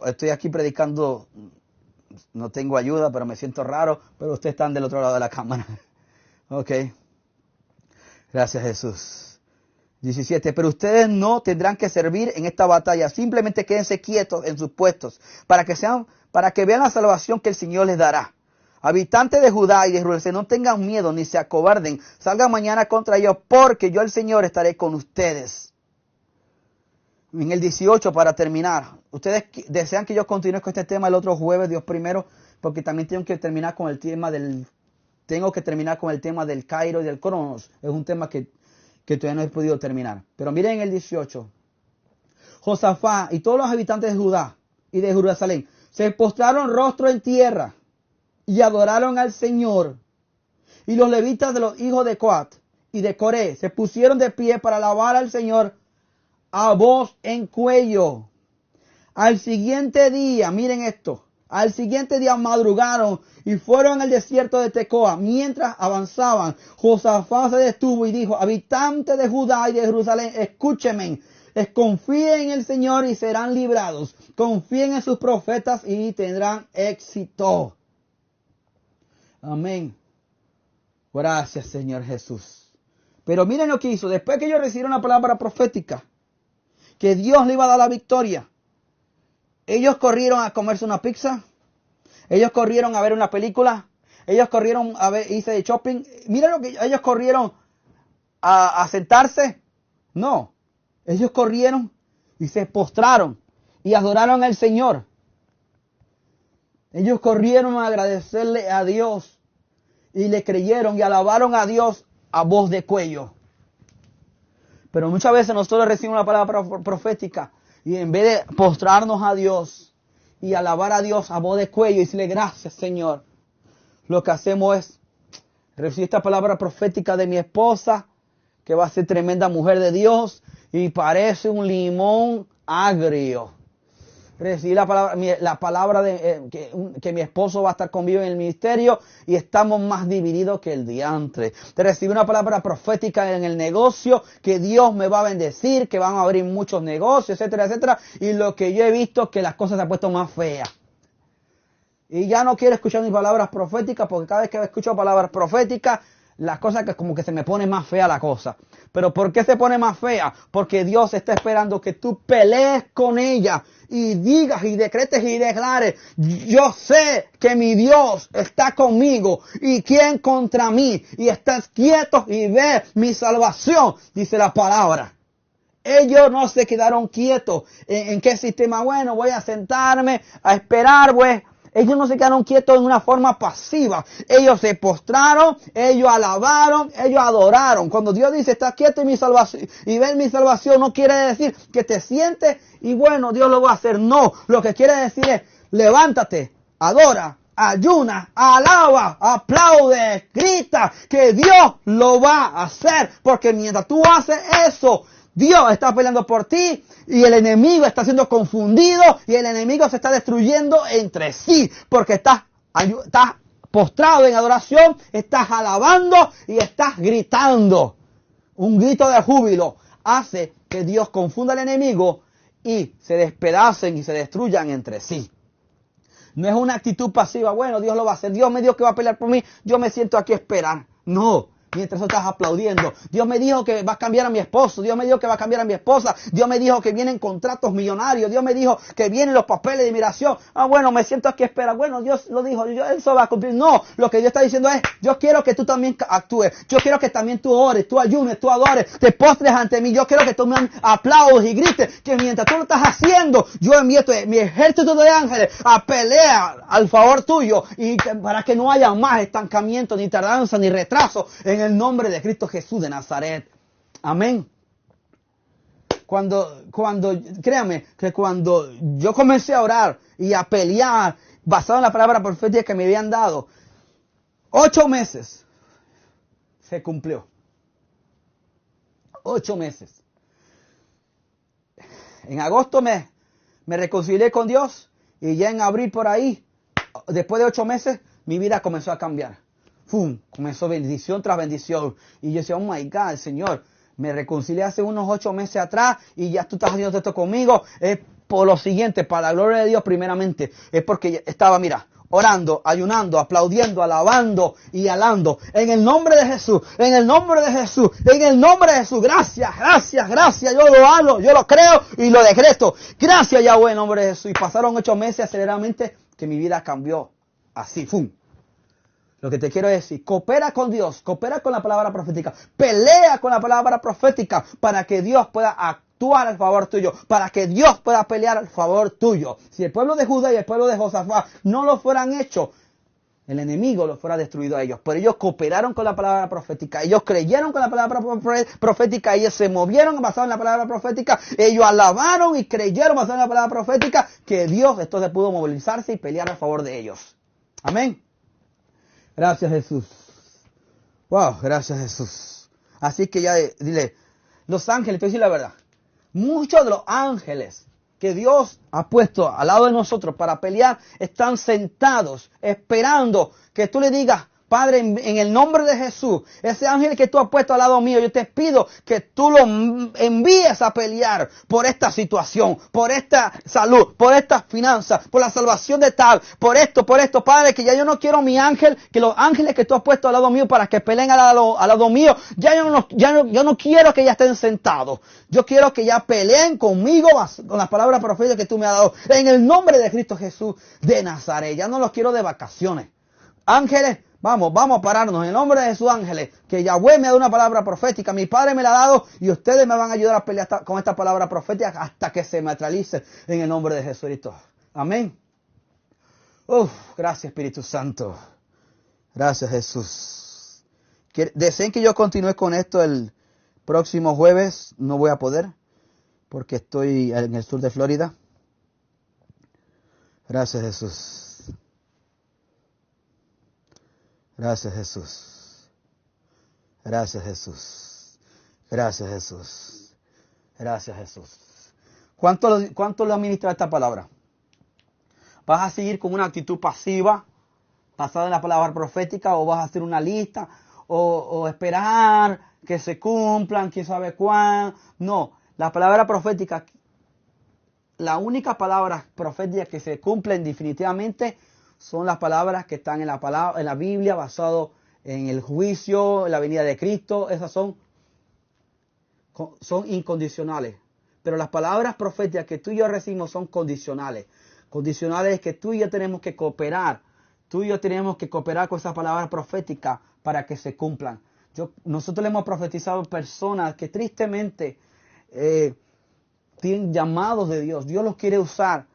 Estoy aquí predicando, no tengo ayuda, pero me siento raro, pero ustedes están del otro lado de la cámara. Ok. Gracias, Jesús. 17. Pero ustedes no tendrán que servir en esta batalla. Simplemente quédense quietos en sus puestos para que vean la salvación que el Señor les dará. Habitantes de Judá y de Jerusalén, no tengan miedo ni se acobarden. Salgan mañana contra ellos, porque yo, el Señor, estaré con ustedes. En el 18, para terminar. Ustedes desean que yo continúe con este tema el otro jueves, Dios primero, porque también tengo que terminar con el tema del Cairo y del Cronos. Es un tema que todavía no he podido terminar. Pero miren en el 18. Josafat y todos los habitantes de Judá y de Jerusalén se postraron rostro en tierra y adoraron al Señor. Y los levitas de los hijos de Coat y de Coré se pusieron de pie para alabar al Señor a voz en cuello. Al siguiente día, miren esto, al siguiente día madrugaron y fueron al desierto de Tecoa. Mientras avanzaban, Josafat se detuvo y dijo: habitantes de Judá y de Jerusalén, escúchenme. Confíen en el Señor y serán librados. Confíen en sus profetas y tendrán éxito. Amén. Gracias, Señor Jesús. Pero miren lo que hizo. Después que ellos recibieron una palabra profética, que Dios le iba a dar la victoria, ellos corrieron a comerse una pizza. Ellos corrieron a ver una película. Ellos corrieron a irse de shopping. Miren lo que ellos corrieron a sentarse. No. Ellos corrieron y se postraron y adoraron al Señor. Ellos corrieron a agradecerle a Dios y le creyeron y alabaron a Dios a voz de cuello. Pero muchas veces nosotros recibimos una palabra profética y en vez de postrarnos a Dios y alabar a Dios a voz de cuello y decirle gracias, Señor, lo que hacemos es recibir esta palabra profética de mi esposa, que va a ser tremenda mujer de Dios, y parece un limón agrio. Recibí la palabra de que mi esposo va a estar conmigo en el ministerio y estamos más divididos que el diantre. Recibí una palabra profética en el negocio, que Dios me va a bendecir, que van a abrir muchos negocios, etcétera, etcétera. Y lo que yo he visto es que las cosas se han puesto más feas. Y ya no quiero escuchar mis palabras proféticas, porque cada vez que escucho palabras proféticas, las cosas que como que se me pone más fea la cosa. ¿Pero por qué se pone más fea? Porque Dios está esperando que tú pelees con ella y digas y decretes y declares: yo sé que mi Dios está conmigo y quién contra mí, y estás quieto y ve mi salvación, dice la palabra. Ellos no se quedaron quietos. ¿En qué sistema? Bueno, voy a sentarme a esperar, pues. Ellos no se quedaron quietos en una forma pasiva. Ellos se postraron, ellos alabaron, ellos adoraron. Cuando Dios dice está quieto en mi salvación y ven mi salvación, no quiere decir que te sientes y bueno, Dios lo va a hacer. No, lo que quiere decir es levántate, adora, ayuna, alaba, aplaude, grita, que Dios lo va a hacer. Porque mientras tú haces eso, Dios está peleando por ti y el enemigo está siendo confundido y el enemigo se está destruyendo entre sí, porque estás postrado en adoración, estás alabando y estás gritando. Un grito de júbilo hace que Dios confunda al enemigo y se despedacen y se destruyan entre sí. No es una actitud pasiva. Bueno, Dios lo va a hacer. Dios me dijo que va a pelear por mí. Yo me siento aquí a esperar. No. Mientras tú estás aplaudiendo. Dios me dijo que va a cambiar a mi esposo. Dios me dijo que va a cambiar a mi esposa. Dios me dijo que vienen contratos millonarios. Dios me dijo que vienen los papeles de inmigración. Bueno, me siento aquí a esperar. Bueno, Dios lo dijo. Eso va a cumplir. No, lo que Dios está diciendo es: yo quiero que tú también actúes. Yo quiero que también tú ores, tú ayunes, tú adores, te postres ante mí. Yo quiero que tú me aplaudes y grites. Que mientras tú lo estás haciendo, yo envío mi ejército de ángeles a pelear al favor tuyo. Y para que no haya más estancamiento, ni tardanza, ni retraso. En el nombre de Cristo Jesús de Nazaret. Amén. Créame, que cuando yo comencé a orar y a pelear basado en la palabra profética que me habían dado, 8 meses se cumplió. 8 meses. En agosto me reconcilié con Dios y ya en abril por ahí, después de 8 meses, mi vida comenzó a cambiar. ¡Fum! Comenzó bendición tras bendición. Y yo decía: oh my God, Señor, me reconcilié hace unos 8 meses atrás y ya tú estás haciendo esto conmigo. Es por lo siguiente, para la gloria de Dios primeramente. Es porque estaba, mira, orando, ayunando, aplaudiendo, alabando y alando. En el nombre de Jesús, en el nombre de Jesús, en el nombre de Jesús. Gracias, gracias, gracias. Yo lo hago, yo lo creo y lo decreto. Gracias, Yahweh, en nombre de Jesús. Y pasaron 8 meses aceleradamente que mi vida cambió así, ¡fum! Lo que te quiero decir, coopera con Dios, coopera con la palabra profética, pelea con la palabra profética para que Dios pueda actuar al favor tuyo, para que Dios pueda pelear al favor tuyo. Si el pueblo de Judá y el pueblo de Josafat no lo fueran hecho, el enemigo los fuera destruido a ellos. Pero ellos cooperaron con la palabra profética. Ellos creyeron con la palabra profética. Ellos se movieron basado en la palabra profética. Ellos alabaron y creyeron basado en la palabra profética. Que Dios entonces pudo movilizarse y pelear a favor de ellos. Amén. Gracias, Jesús. Wow, gracias, Jesús. Así que ya dile, los ángeles, te voy a decir la verdad. Muchos de los ángeles que Dios ha puesto al lado de nosotros para pelear, están sentados, esperando que tú le digas, Padre, en el nombre de Jesús, ese ángel que tú has puesto al lado mío, yo te pido que tú lo envíes a pelear por esta situación, por esta salud, por estas finanzas, por la salvación de tal, por esto, Padre, que ya yo no quiero mi ángel, que los ángeles que tú has puesto al lado mío para que peleen al lado mío, yo no quiero que ya estén sentados. Yo quiero que ya peleen conmigo con las palabras proféticas que tú me has dado. En el nombre de Cristo Jesús de Nazaret. Ya no los quiero de vacaciones. Ángeles, vamos a pararnos en el nombre de Jesús, ángeles, que Yahweh me ha dado una palabra profética, mi Padre me la ha dado y ustedes me van a ayudar a pelear con esta palabra profética hasta que se materialice en el nombre de Jesucristo. Amén. Gracias Espíritu Santo. Gracias Jesús. ¿Deseen que yo continúe con esto el próximo jueves? No voy a poder porque estoy en el sur de Florida. Gracias Jesús. Gracias Jesús. Gracias Jesús. Gracias Jesús. Gracias Jesús. ¿Cuánto le administra esta palabra? ¿Vas a seguir con una actitud pasiva basada en la palabra profética o vas a hacer una lista o esperar que se cumplan, quién sabe cuándo? No, la palabra profética, la única palabra profética que se cumplen definitivamente son las palabras que están en la Biblia, basado en el juicio, en la venida de Cristo. Esas son incondicionales. Pero las palabras proféticas que tú y yo recibimos son condicionales. Condicionales es que tú y yo tenemos que cooperar. Tú y yo tenemos que cooperar con esas palabras proféticas para que se cumplan. Nosotros le hemos profetizado a personas que tristemente tienen llamados de Dios. Dios los quiere usar.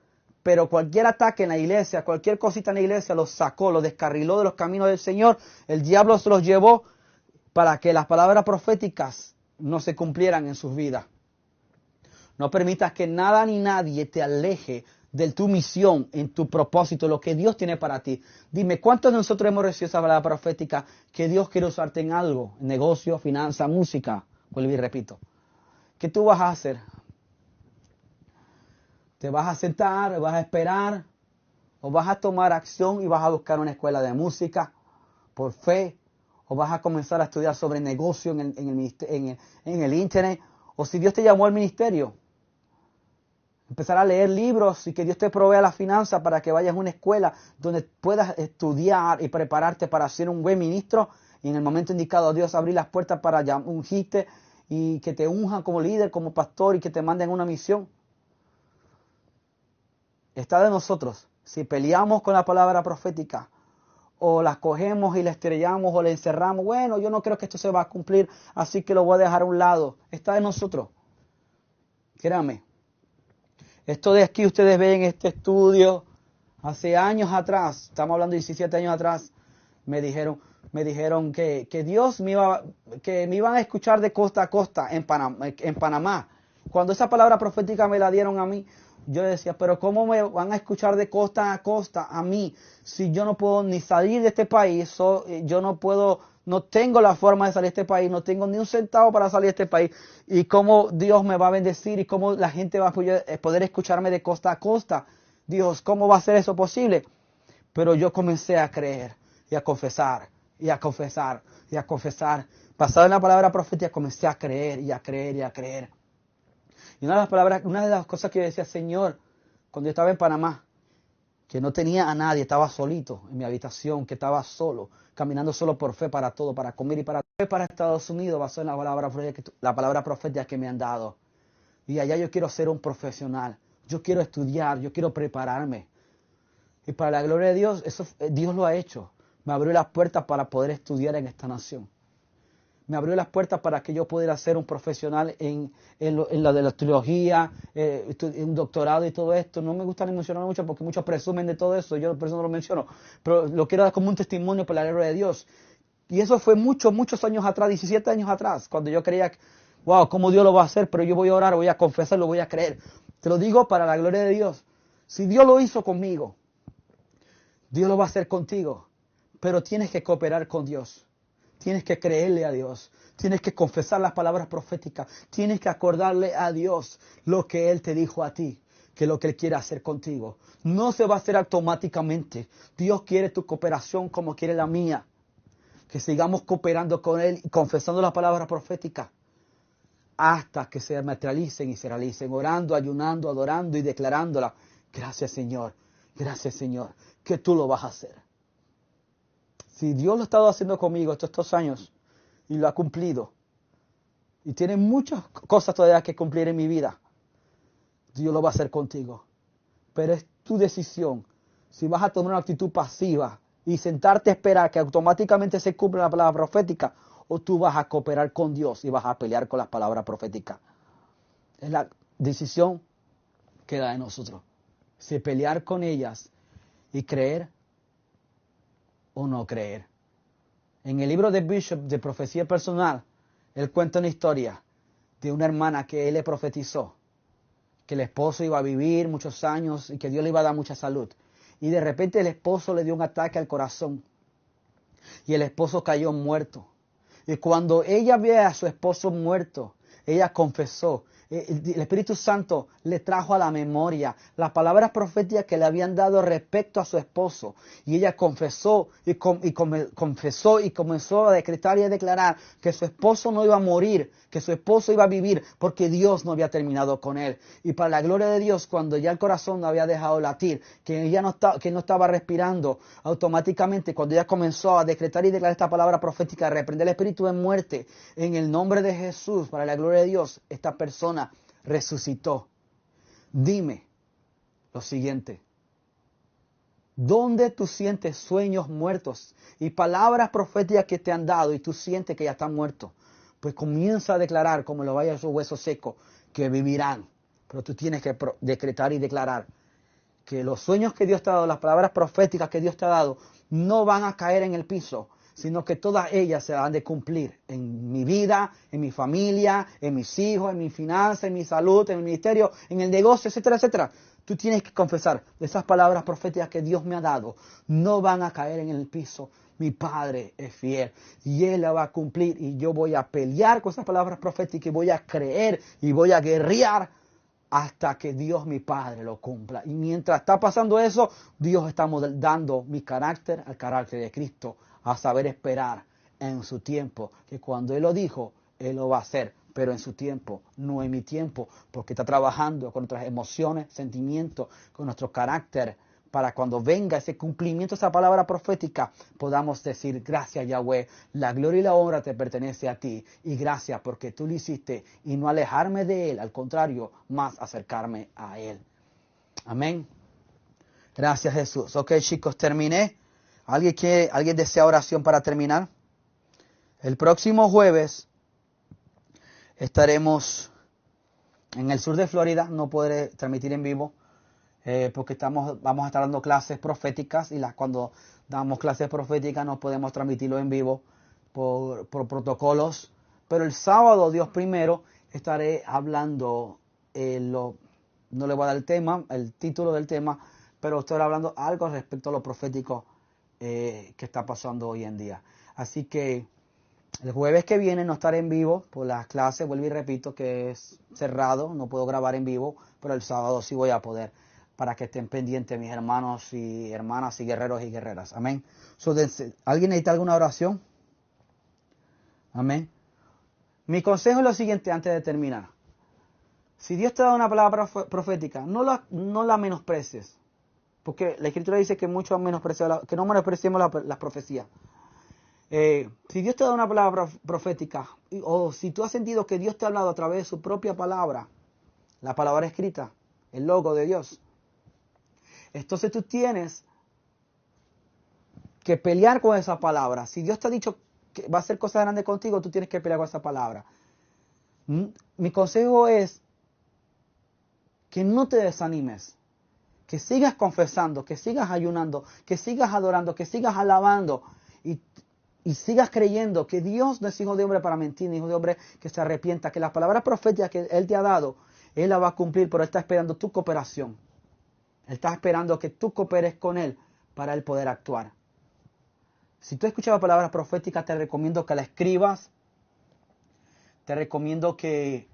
Pero cualquier ataque en la iglesia, cualquier cosita en la iglesia los sacó, los descarriló de los caminos del Señor. El diablo se los llevó para que las palabras proféticas no se cumplieran en sus vidas. No permitas que nada ni nadie te aleje de tu misión, en tu propósito, lo que Dios tiene para ti. Dime, ¿cuántos de nosotros hemos recibido esa palabra profética que Dios quiere usarte en algo? Negocio, finanza, música. Vuelvo y repito. ¿Qué tú vas a hacer? ¿Te vas a sentar, vas a esperar o vas a tomar acción y vas a buscar una escuela de música por fe? ¿O vas a comenzar a estudiar sobre negocio en el internet? ¿O si Dios te llamó al ministerio? Empezar a leer libros y que Dios te provea la finanza para que vayas a una escuela donde puedas estudiar y prepararte para ser un buen ministro. Y en el momento indicado Dios abrir las puertas para ungirte y que te unjan como líder, como pastor y que te manden una misión. Está de nosotros. Si peleamos con la palabra profética o la cogemos y la estrellamos o la encerramos, bueno, yo no creo que esto se va a cumplir, así que lo voy a dejar a un lado. Está de nosotros. Créanme. Esto de aquí ustedes ven este estudio, hace años atrás, estamos hablando de 17 años atrás, me dijeron que Dios que me iban a escuchar de costa a costa en Panamá. Cuando esa palabra profética me la dieron a mí, yo decía, pero ¿cómo me van a escuchar de costa a costa a mí si yo no puedo ni salir de este país? No tengo la forma de salir de este país, no tengo ni un centavo para salir de este país. ¿Y cómo Dios me va a bendecir y cómo la gente va a poder escucharme de costa a costa? Dios, ¿cómo va a ser eso posible? Pero yo comencé a creer y a confesar y a confesar y a confesar. Basado en la palabra profética comencé a creer y a creer y a creer. Y una de las cosas que yo decía, Señor, cuando yo estaba en Panamá, que no tenía a nadie, estaba solito en mi habitación, que estaba solo, caminando solo por fe para todo, para comer y para Estados Unidos, basado en la palabra profética que me han dado. Y allá yo quiero ser un profesional, yo quiero estudiar, yo quiero prepararme. Y para la gloria de Dios, Dios lo ha hecho. Me abrió las puertas para poder estudiar en esta nación. me abrió las puertas para que yo pudiera ser un profesional en la de la teología, un doctorado y todo esto. No me gusta ni mencionar mucho porque muchos presumen de todo eso, yo por eso no lo menciono, pero lo quiero dar como un testimonio por la gloria de Dios. Y eso fue muchos años atrás, 17 años atrás, cuando yo creía, wow, ¿cómo Dios lo va a hacer? Pero yo voy a orar, voy a confesarlo, voy a creer. Te lo digo para la gloria de Dios. Si Dios lo hizo conmigo, Dios lo va a hacer contigo. Pero tienes que cooperar con Dios. Tienes que creerle a Dios. Tienes que confesar las palabras proféticas. Tienes que acordarle a Dios lo que Él te dijo a ti, que lo que Él quiere hacer contigo. No se va a hacer automáticamente. Dios quiere tu cooperación como quiere la mía. Que sigamos cooperando con Él y confesando las palabras proféticas hasta que se materialicen y se realicen, orando, ayunando, adorando y declarándola. Gracias, Señor, que tú lo vas a hacer. Si Dios lo ha estado haciendo conmigo estos años y lo ha cumplido, y tiene muchas cosas todavía que cumplir en mi vida, Dios lo va a hacer contigo. Pero es tu decisión si vas a tomar una actitud pasiva y sentarte a esperar que automáticamente se cumpla la palabra profética, o tú vas a cooperar con Dios y vas a pelear con las palabras proféticas. Es la decisión que da de nosotros. Si pelear con ellas y creer o no creer. En el libro de Bishop de Profecía Personal, él cuenta una historia de una hermana que él le profetizó que el esposo iba a vivir muchos años y que Dios le iba a dar mucha salud. Y de repente el esposo le dio un ataque al corazón y el esposo cayó muerto. Y cuando ella ve a su esposo muerto, ella confesó. El Espíritu Santo le trajo a la memoria las palabras proféticas que le habían dado respecto a su esposo. Y ella confesó y comenzó a decretar y a declarar que su esposo no iba a morir, que su esposo iba a vivir porque Dios no había terminado con él. Y para la gloria de Dios, cuando ya el corazón no había dejado latir, que no estaba respirando automáticamente, cuando ella comenzó a decretar y declarar esta palabra profética, reprender el espíritu de muerte en el nombre de Jesús, para la gloria de Dios, esta persona resucitó. Dime lo siguiente: ¿dónde tú sientes sueños muertos y palabras proféticas que te han dado y tú sientes que ya están muertos? Pues comienza a declarar, como lo vaya a esos huesos secos, que vivirán. Pero tú tienes que decretar y declarar que los sueños que Dios te ha dado, las palabras proféticas que Dios te ha dado, no van a caer en el piso, sino que todas ellas se han de cumplir en mi vida, en mi familia, en mis hijos, en mi finanza, en mi salud, en mi ministerio, en el negocio, etcétera, etcétera. Tú tienes que confesar, esas palabras proféticas que Dios me ha dado no van a caer en el piso. Mi Padre es fiel y Él la va a cumplir, y yo voy a pelear con esas palabras proféticas y voy a creer y voy a guerrear hasta que Dios mi Padre lo cumpla. Y mientras está pasando eso, Dios está dando mi carácter al carácter de Cristo, a saber esperar en su tiempo, que cuando Él lo dijo, Él lo va a hacer, pero en su tiempo, no en mi tiempo, porque está trabajando con nuestras emociones, sentimientos, con nuestro carácter, para cuando venga ese cumplimiento, esa palabra profética, podamos decir: gracias, Yahweh, la gloria y la honra te pertenece a ti, y gracias porque tú lo hiciste, y no alejarme de Él, al contrario, más acercarme a Él. Amén. Gracias, Jesús. Ok, chicos, terminé. ¿Alguien desea oración para terminar? El próximo jueves estaremos en el sur de Florida. No podré transmitir en vivo porque vamos a estar dando clases proféticas, y cuando damos clases proféticas no podemos transmitirlo en vivo por protocolos. Pero el sábado, Dios primero, estaré hablando, no le voy a dar el título del tema, pero estoy hablando algo respecto a lo profético que está pasando hoy en día. Así que el jueves que viene no estaré en vivo por las clases, vuelvo y repito que es cerrado, no puedo grabar en vivo, pero el sábado sí voy a poder, para que estén pendientes mis hermanos y hermanas y guerreros y guerreras. Amén. ¿Alguien necesita alguna oración? Amén. Mi consejo es lo siguiente antes de terminar. Si Dios te da una palabra profética, no la menosprecies. Porque la Escritura dice que mucho que no menospreciemos las profecías. Si Dios te da una palabra profética, o si tú has sentido que Dios te ha hablado a través de su propia palabra, la palabra escrita, el logo de Dios, entonces tú tienes que pelear con esa palabra. Si Dios te ha dicho que va a hacer cosas grandes contigo, tú tienes que pelear con esa palabra. Mi consejo es que no te desanimes, que sigas confesando, que sigas ayunando, que sigas adorando, que sigas alabando y sigas creyendo que Dios no es hijo de hombre para mentir, ni hijo de hombre que se arrepienta, que las palabras proféticas que Él te ha dado, Él la va a cumplir, pero Él está esperando tu cooperación. Él está esperando que tú cooperes con Él para Él poder actuar. Si tú escuchas palabras proféticas, te recomiendo que la escribas, te recomiendo que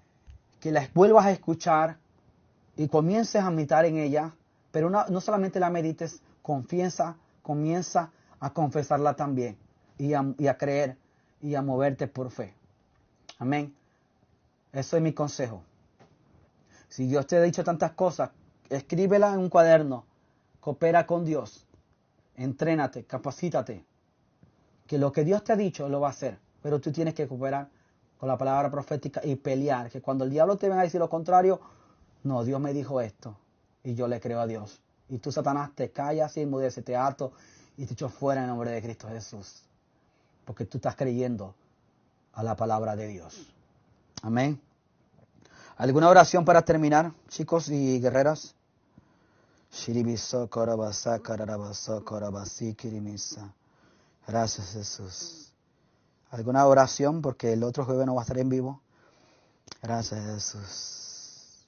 las vuelvas a escuchar y comiences a meditar en ella, pero no solamente la medites, comienza a confesarla también y a creer y a moverte por fe. Amén. Eso es mi consejo. Si Dios te ha dicho tantas cosas, escríbela en un cuaderno, coopera con Dios, entrénate, capacítate, que lo que Dios te ha dicho lo va a hacer, pero tú tienes que cooperar con la palabra profética y pelear, que cuando el diablo te venga a decir lo contrario, no, Dios me dijo esto y yo le creo a Dios. Y tú, Satanás, te callas y enmudeces, te ato y te echo fuera en el nombre de Cristo Jesús, porque tú estás creyendo a la palabra de Dios. Amén. ¿Alguna oración para terminar, chicos y guerreras? Gracias, Jesús. ¿Alguna oración? Porque el otro jueves no va a estar en vivo. Gracias, Jesús.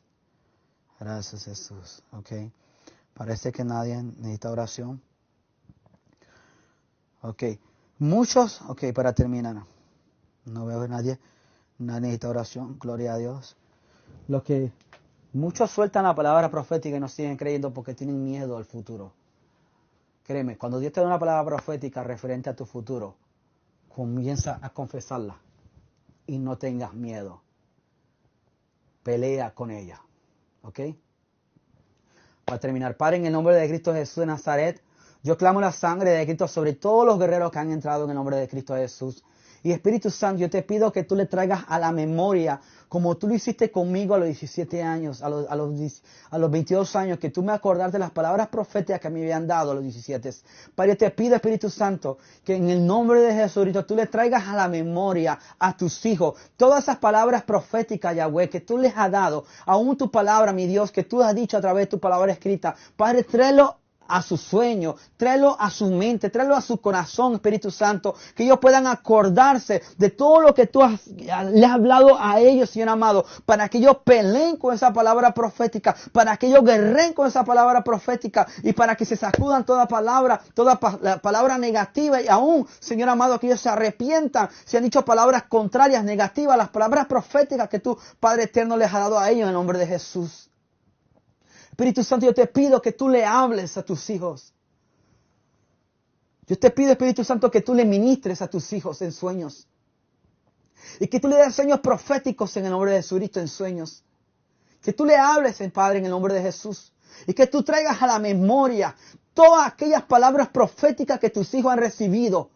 Gracias, Jesús. Ok. Parece que nadie necesita oración. Ok. Muchos, ok, para terminar. No veo a nadie. Nadie necesita oración. Gloria a Dios. Lo que muchos sueltan la palabra profética y no siguen creyendo porque tienen miedo al futuro. Créeme, cuando Dios te da una palabra profética referente a tu futuro, comienza a confesarla y no tengas miedo. Pelea con ella. ¿Ok? Para terminar, Padre, en el nombre de Cristo Jesús de Nazaret, yo clamo la sangre de Cristo sobre todos los guerreros que han entrado en el nombre de Cristo Jesús. Y Espíritu Santo, yo te pido que tú le traigas a la memoria, como tú lo hiciste conmigo a los 17 años, a los 22 años, que tú me acordaste de las palabras proféticas que me habían dado a los 17. Padre, yo te pido, Espíritu Santo, que en el nombre de Jesucristo tú le traigas a la memoria a tus hijos todas esas palabras proféticas, Yahweh, que tú les has dado, aún tu palabra, mi Dios, que tú has dicho a través de tu palabra escrita. Padre, tráelo a su sueño, tráelo a su mente, tráelo a su corazón, Espíritu Santo, que ellos puedan acordarse de todo lo que tú le has hablado a ellos, Señor amado, para que ellos peleen con esa palabra profética, para que ellos guerren con esa palabra profética y para que se sacudan toda palabra negativa y aún, Señor amado, que ellos se arrepientan si han dicho palabras contrarias, negativas, las palabras proféticas que tú, Padre eterno, les has dado a ellos en el nombre de Jesús. Espíritu Santo, yo te pido que tú le hables a tus hijos. Yo te pido, Espíritu Santo, que tú le ministres a tus hijos en sueños. Y que tú le des sueños proféticos en el nombre de Jesucristo en sueños. Que tú le hables, Padre, en el nombre de Jesús. Y que tú traigas a la memoria todas aquellas palabras proféticas que tus hijos han recibido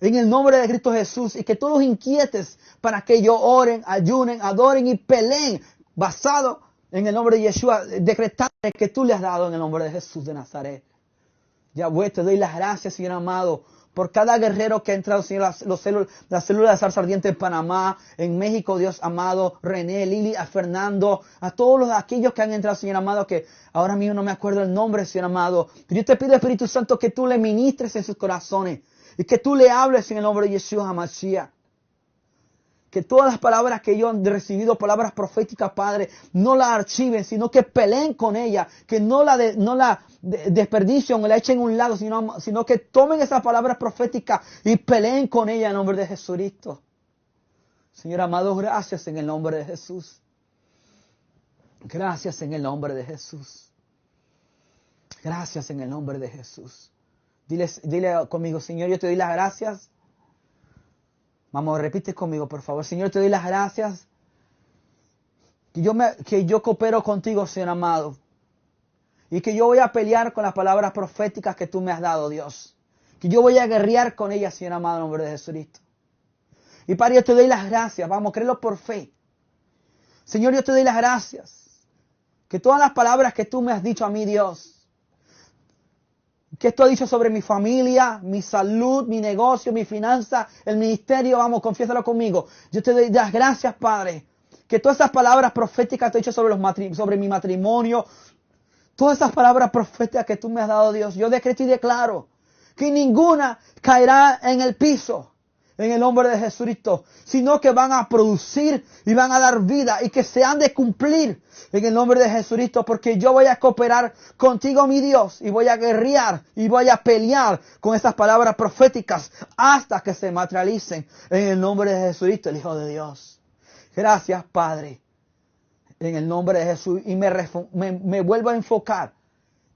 en el nombre de Cristo Jesús. Y que tú los inquietes para que ellos oren, ayunen, adoren y peleen basado en el nombre de Yeshua, decretando que tú le has dado en el nombre de Jesús de Nazaret. Yahweh, te doy las gracias, Señor amado, por cada guerrero que ha entrado, Señor, la célula de Zarza Ardiente en Panamá, en México, Dios amado, René, Lili, a Fernando, a todos aquellos que han entrado, Señor amado, que ahora mismo no me acuerdo el nombre, Señor amado. Pero yo te pido, Espíritu Santo, que tú le ministres en sus corazones y que tú le hables en el nombre de Yeshua HaMashiach. Que todas las palabras que ellos han recibido, palabras proféticas, Padre, no las archiven, sino que peleen con ellas, que no la desperdicien o la echen a un lado, sino que tomen esas palabras proféticas y peleen con ellas en el nombre de Jesucristo. Señor amado, gracias en el nombre de Jesús. Gracias en el nombre de Jesús. Gracias en el nombre de Jesús. Dile conmigo, Señor, yo te doy las gracias. Vamos, repite conmigo, por favor. Señor, te doy las gracias. Que yo coopero contigo, Señor amado. Y que yo voy a pelear con las palabras proféticas que tú me has dado, Dios. Que yo voy a guerrear con ellas, Señor amado, en el nombre de Jesucristo. Y Padre, yo te doy las gracias. Vamos, créelo por fe. Señor, yo te doy las gracias. Que todas las palabras que tú me has dicho a mí, Dios, ¿Qué esto ha dicho sobre mi familia, mi salud, mi negocio, mi finanza, el ministerio? Vamos, confiésalo conmigo. Yo te doy las gracias, Padre. Que todas esas palabras proféticas te he dicho sobre mi matrimonio, todas esas palabras proféticas que tú me has dado, Dios, yo decreto y declaro que ninguna caerá en el piso en el nombre de Jesucristo, sino que van a producir y van a dar vida y que se han de cumplir en el nombre de Jesucristo, porque yo voy a cooperar contigo, mi Dios, y voy a guerrear y voy a pelear con esas palabras proféticas hasta que se materialicen en el nombre de Jesucristo, el Hijo de Dios. Gracias, Padre, en el nombre de Jesús, y me vuelvo a enfocar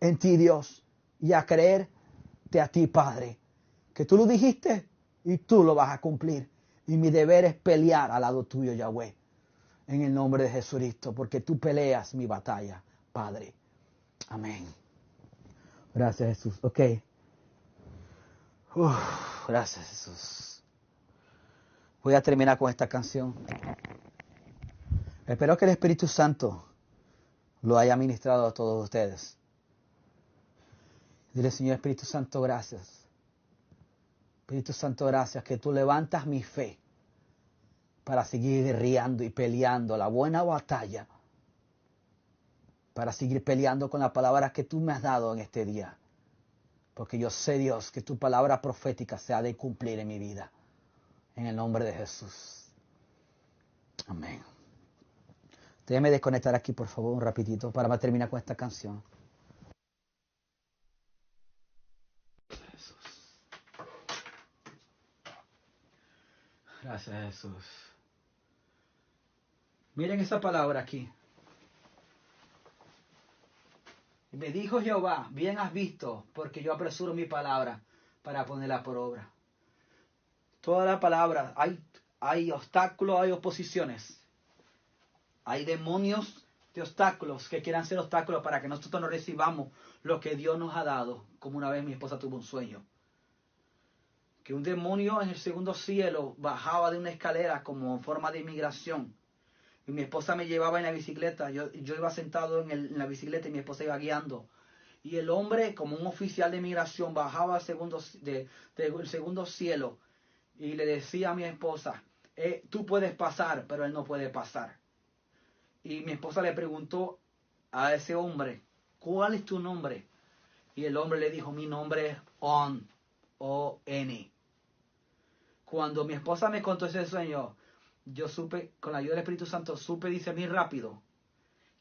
en ti, Dios, y a creerte a ti, Padre, que tú lo dijiste y tú lo vas a cumplir. Y mi deber es pelear al lado tuyo, Yahweh, en el nombre de Jesucristo, porque tú peleas mi batalla, Padre. Amén. Gracias, Jesús. Ok. Gracias, Jesús. Voy a terminar con esta canción. Espero que el Espíritu Santo lo haya ministrado a todos ustedes. Dile, Señor Espíritu Santo, gracias. Espíritu Santo, gracias que tú levantas mi fe para seguir guerreando y peleando la buena batalla, para seguir peleando con las palabras que tú me has dado en este día. Porque yo sé, Dios, que tu palabra profética se ha de cumplir en mi vida. En el nombre de Jesús. Amén. Déjeme desconectar aquí, por favor, un rapidito para terminar con esta canción. Gracias, Jesús. Miren esa palabra aquí. Y me dijo Jehová, bien has visto, porque yo apresuro mi palabra para ponerla por obra. Toda la palabra, hay obstáculos, hay oposiciones. Hay demonios de obstáculos que quieran ser obstáculos para que nosotros no recibamos lo que Dios nos ha dado. Como una vez mi esposa tuvo un sueño. Que un demonio en el segundo cielo bajaba de una escalera como en forma de inmigración. Y mi esposa me llevaba en la bicicleta. Yo iba sentado en la bicicleta y mi esposa iba guiando. Y el hombre, como un oficial de inmigración, bajaba del segundo cielo y le decía a mi esposa, tú puedes pasar, pero él no puede pasar. Y mi esposa le preguntó a ese hombre, ¿cuál es tu nombre? Y el hombre le dijo, mi nombre es On, O-N. Cuando mi esposa me contó ese sueño, yo supe, con la ayuda del Espíritu Santo, supe discernir rápido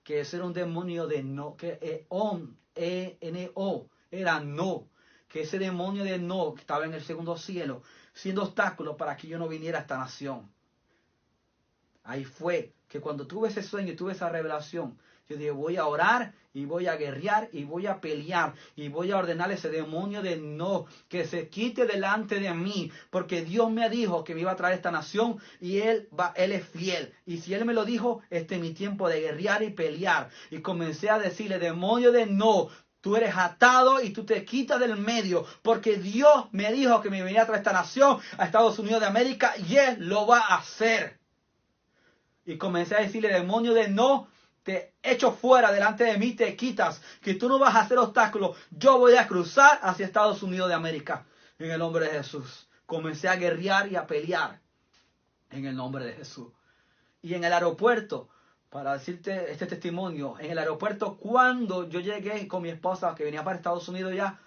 que ese era un demonio de no, que On, E-N-O, era no, que ese demonio de no que estaba en el segundo cielo, siendo obstáculo para que yo no viniera a esta nación. Ahí fue que cuando tuve ese sueño y tuve esa revelación, yo dije, voy a orar y voy a guerrear y voy a pelear y voy a ordenar a ese demonio de no, que se quite delante de mí, porque Dios me dijo que me iba a traer esta nación y Él es fiel. Y si Él me lo dijo, este es mi tiempo de guerrear y pelear. Y comencé a decirle, demonio de no, tú eres atado y tú te quitas del medio, porque Dios me dijo que me venía a traer esta nación a Estados Unidos de América y Él lo va a hacer. Y comencé a decirle, demonio de no, te echo fuera delante de mí, te quitas, que tú no vas a hacer obstáculos. Yo voy a cruzar hacia Estados Unidos de América, en el nombre de Jesús. Comencé a guerrear y a pelear, en el nombre de Jesús. Y en el aeropuerto, para decirte este testimonio, en el aeropuerto, cuando yo llegué con mi esposa, que venía para Estados Unidos ya,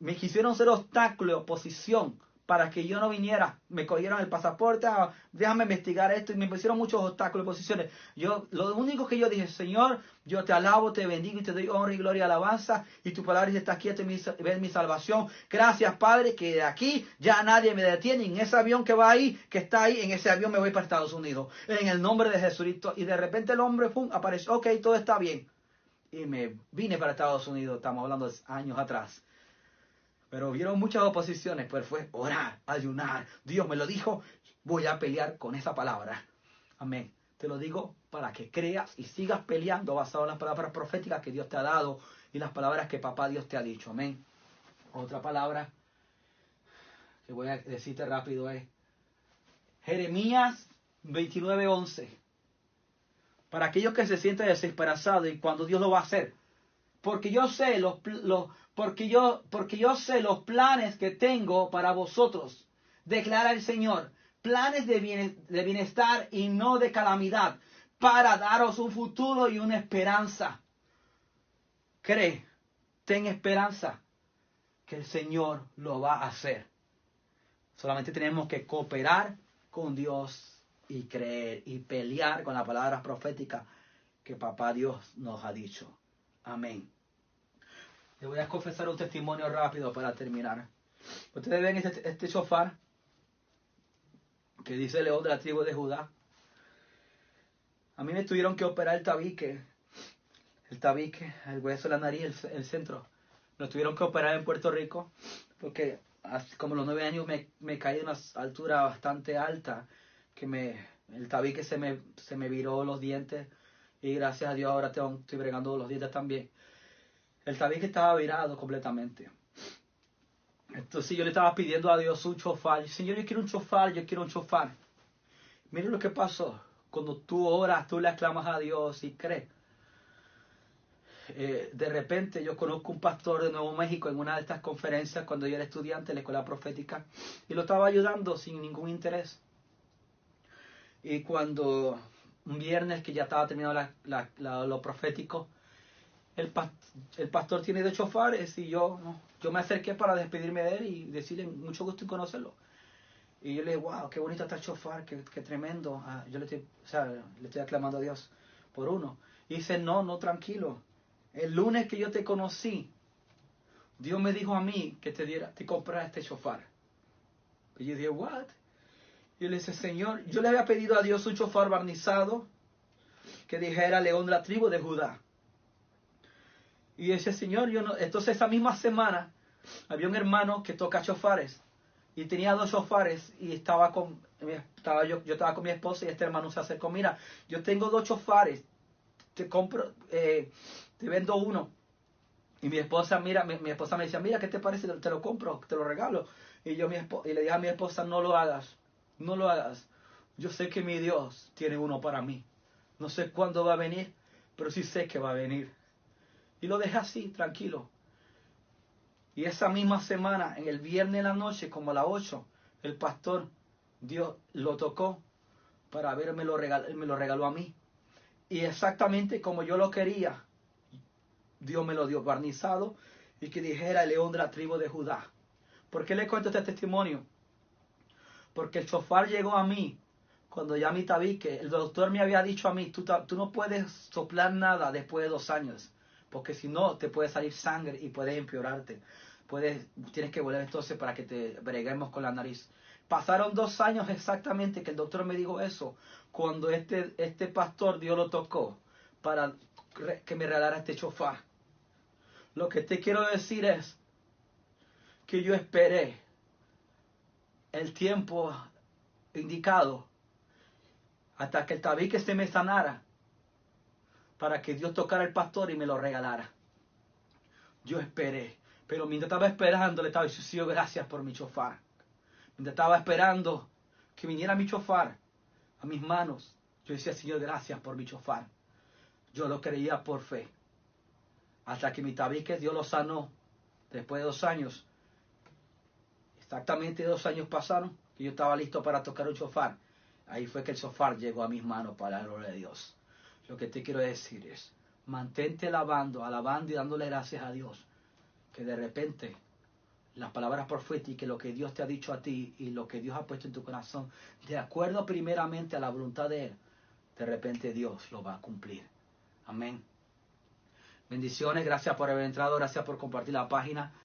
me quisieron ser obstáculo, oposición, para que yo no viniera. Me cogieron el pasaporte, déjame investigar esto, y me pusieron muchos obstáculos, oposiciones. Lo único que yo dije, Señor, yo te alabo, te bendigo y te doy honra y gloria y alabanza, y tu palabra dice, está quieto y ves mi salvación. Gracias, Padre, que de aquí ya nadie me detiene. En ese avión que va ahí, que está ahí, en ese avión me voy para Estados Unidos. En el nombre de Jesucristo. Y de repente el hombre, pum, apareció, ok, todo está bien. Y me vine para Estados Unidos, estamos hablando de años atrás. Pero vieron muchas oposiciones, pero fue orar, ayunar. Dios me lo dijo, voy a pelear con esa palabra. Amén. Te lo digo para que creas y sigas peleando basado en las palabras proféticas que Dios te ha dado y las palabras que papá Dios te ha dicho. Amén. Otra palabra que voy a decirte rápido es Jeremías 29:11. Para aquellos que se sienten desesperados y cuando Dios lo va a hacer. Porque yo sé los porque yo sé los planes que tengo para vosotros, declara el Señor, planes de bienestar y no de calamidad, para daros un futuro y una esperanza. Cree, ten esperanza que el Señor lo va a hacer. Solamente tenemos que cooperar con Dios y creer y pelear con las palabras proféticas que Papá Dios nos ha dicho. Amén. Les voy a confesar un testimonio rápido para terminar. Ustedes ven este shofar que dice León de la tribu de Judá. A mí me tuvieron que operar el tabique, el hueso de la nariz, el centro. Lo tuvieron que operar en Puerto Rico porque como a los 9 años me caí de una altura bastante alta, que el tabique se me viró los dientes y gracias a Dios ahora estoy bregando los dientes también. El tabique estaba virado completamente. Entonces yo le estaba pidiendo a Dios un shofar. Señor, yo quiero un shofar. Miren lo que pasó. Cuando tú oras, tú le aclamas a Dios y crees. De repente yo conozco un pastor de Nuevo México en una de estas conferencias cuando yo era estudiante en la escuela profética y lo estaba ayudando sin ningún interés. Y cuando un viernes que ya estaba terminando lo profético, el pastor tiene 2 chofares y yo me acerqué para despedirme de él y decirle mucho gusto en conocerlo. Y yo le dije, wow, qué bonito está el chofar, qué tremendo. Yo le estoy aclamando a Dios por uno. Y dice, no, tranquilo. El lunes que yo te conocí, Dios me dijo a mí que te comprara este chofar. Y yo dije, what? Y yo le dije, Señor, yo le había pedido a Dios un chofar barnizado que dijera León de la tribu de Judá. Y ese Señor, entonces esa misma semana había un hermano que toca chofares y tenía 2 chofares y yo estaba con mi esposa y este hermano se acercó, mira, yo tengo 2 chofares, te vendo uno. Y mi esposa me decía, mira, ¿qué te parece? Te lo compro, te lo regalo. Y y le dije a mi esposa, no lo hagas. Yo sé que mi Dios tiene uno para mí. No sé cuándo va a venir, pero sí sé que va a venir. Y lo dejé así, tranquilo. Y esa misma semana, en el viernes en la noche, como a las 8, el pastor Dios lo tocó para me lo regaló a mí. Y exactamente como yo lo quería, Dios me lo dio barnizado y que dijera el León de la tribu de Judá. ¿Por qué le cuento este testimonio? Porque el shofar llegó a mí cuando ya mi tabique, el doctor me había dicho a mí, tú no puedes soplar nada después de 2 años, porque si no te puede salir sangre y puedes empeorarte. Tienes que volver entonces para que te breguemos con la nariz. Pasaron 2 años exactamente que el doctor me dijo eso, cuando este pastor Dios lo tocó para que me regalara este shofar. Lo que te quiero decir es que yo esperé el tiempo indicado hasta que el tabique se me sanara para que Dios tocara el pastor y me lo regalara. Yo esperé, pero mientras estaba esperando le estaba diciendo, Señor, gracias por mi shofar. Mientras estaba esperando que viniera mi shofar a mis manos, yo decía, Señor, gracias por mi shofar. Yo lo creía por fe. Hasta que mi tabique Dios lo sanó. Después de 2 años, exactamente 2 años pasaron, que yo estaba listo para tocar un shofar. Ahí fue que el shofar llegó a mis manos para la gloria de Dios. Lo que te quiero decir es, mantente alabando y dándole gracias a Dios. Que de repente las palabras proféticas, lo que Dios te ha dicho a ti y lo que Dios ha puesto en tu corazón, de acuerdo primeramente a la voluntad de Él, de repente Dios lo va a cumplir. Amén. Bendiciones, gracias por haber entrado, gracias por compartir la página.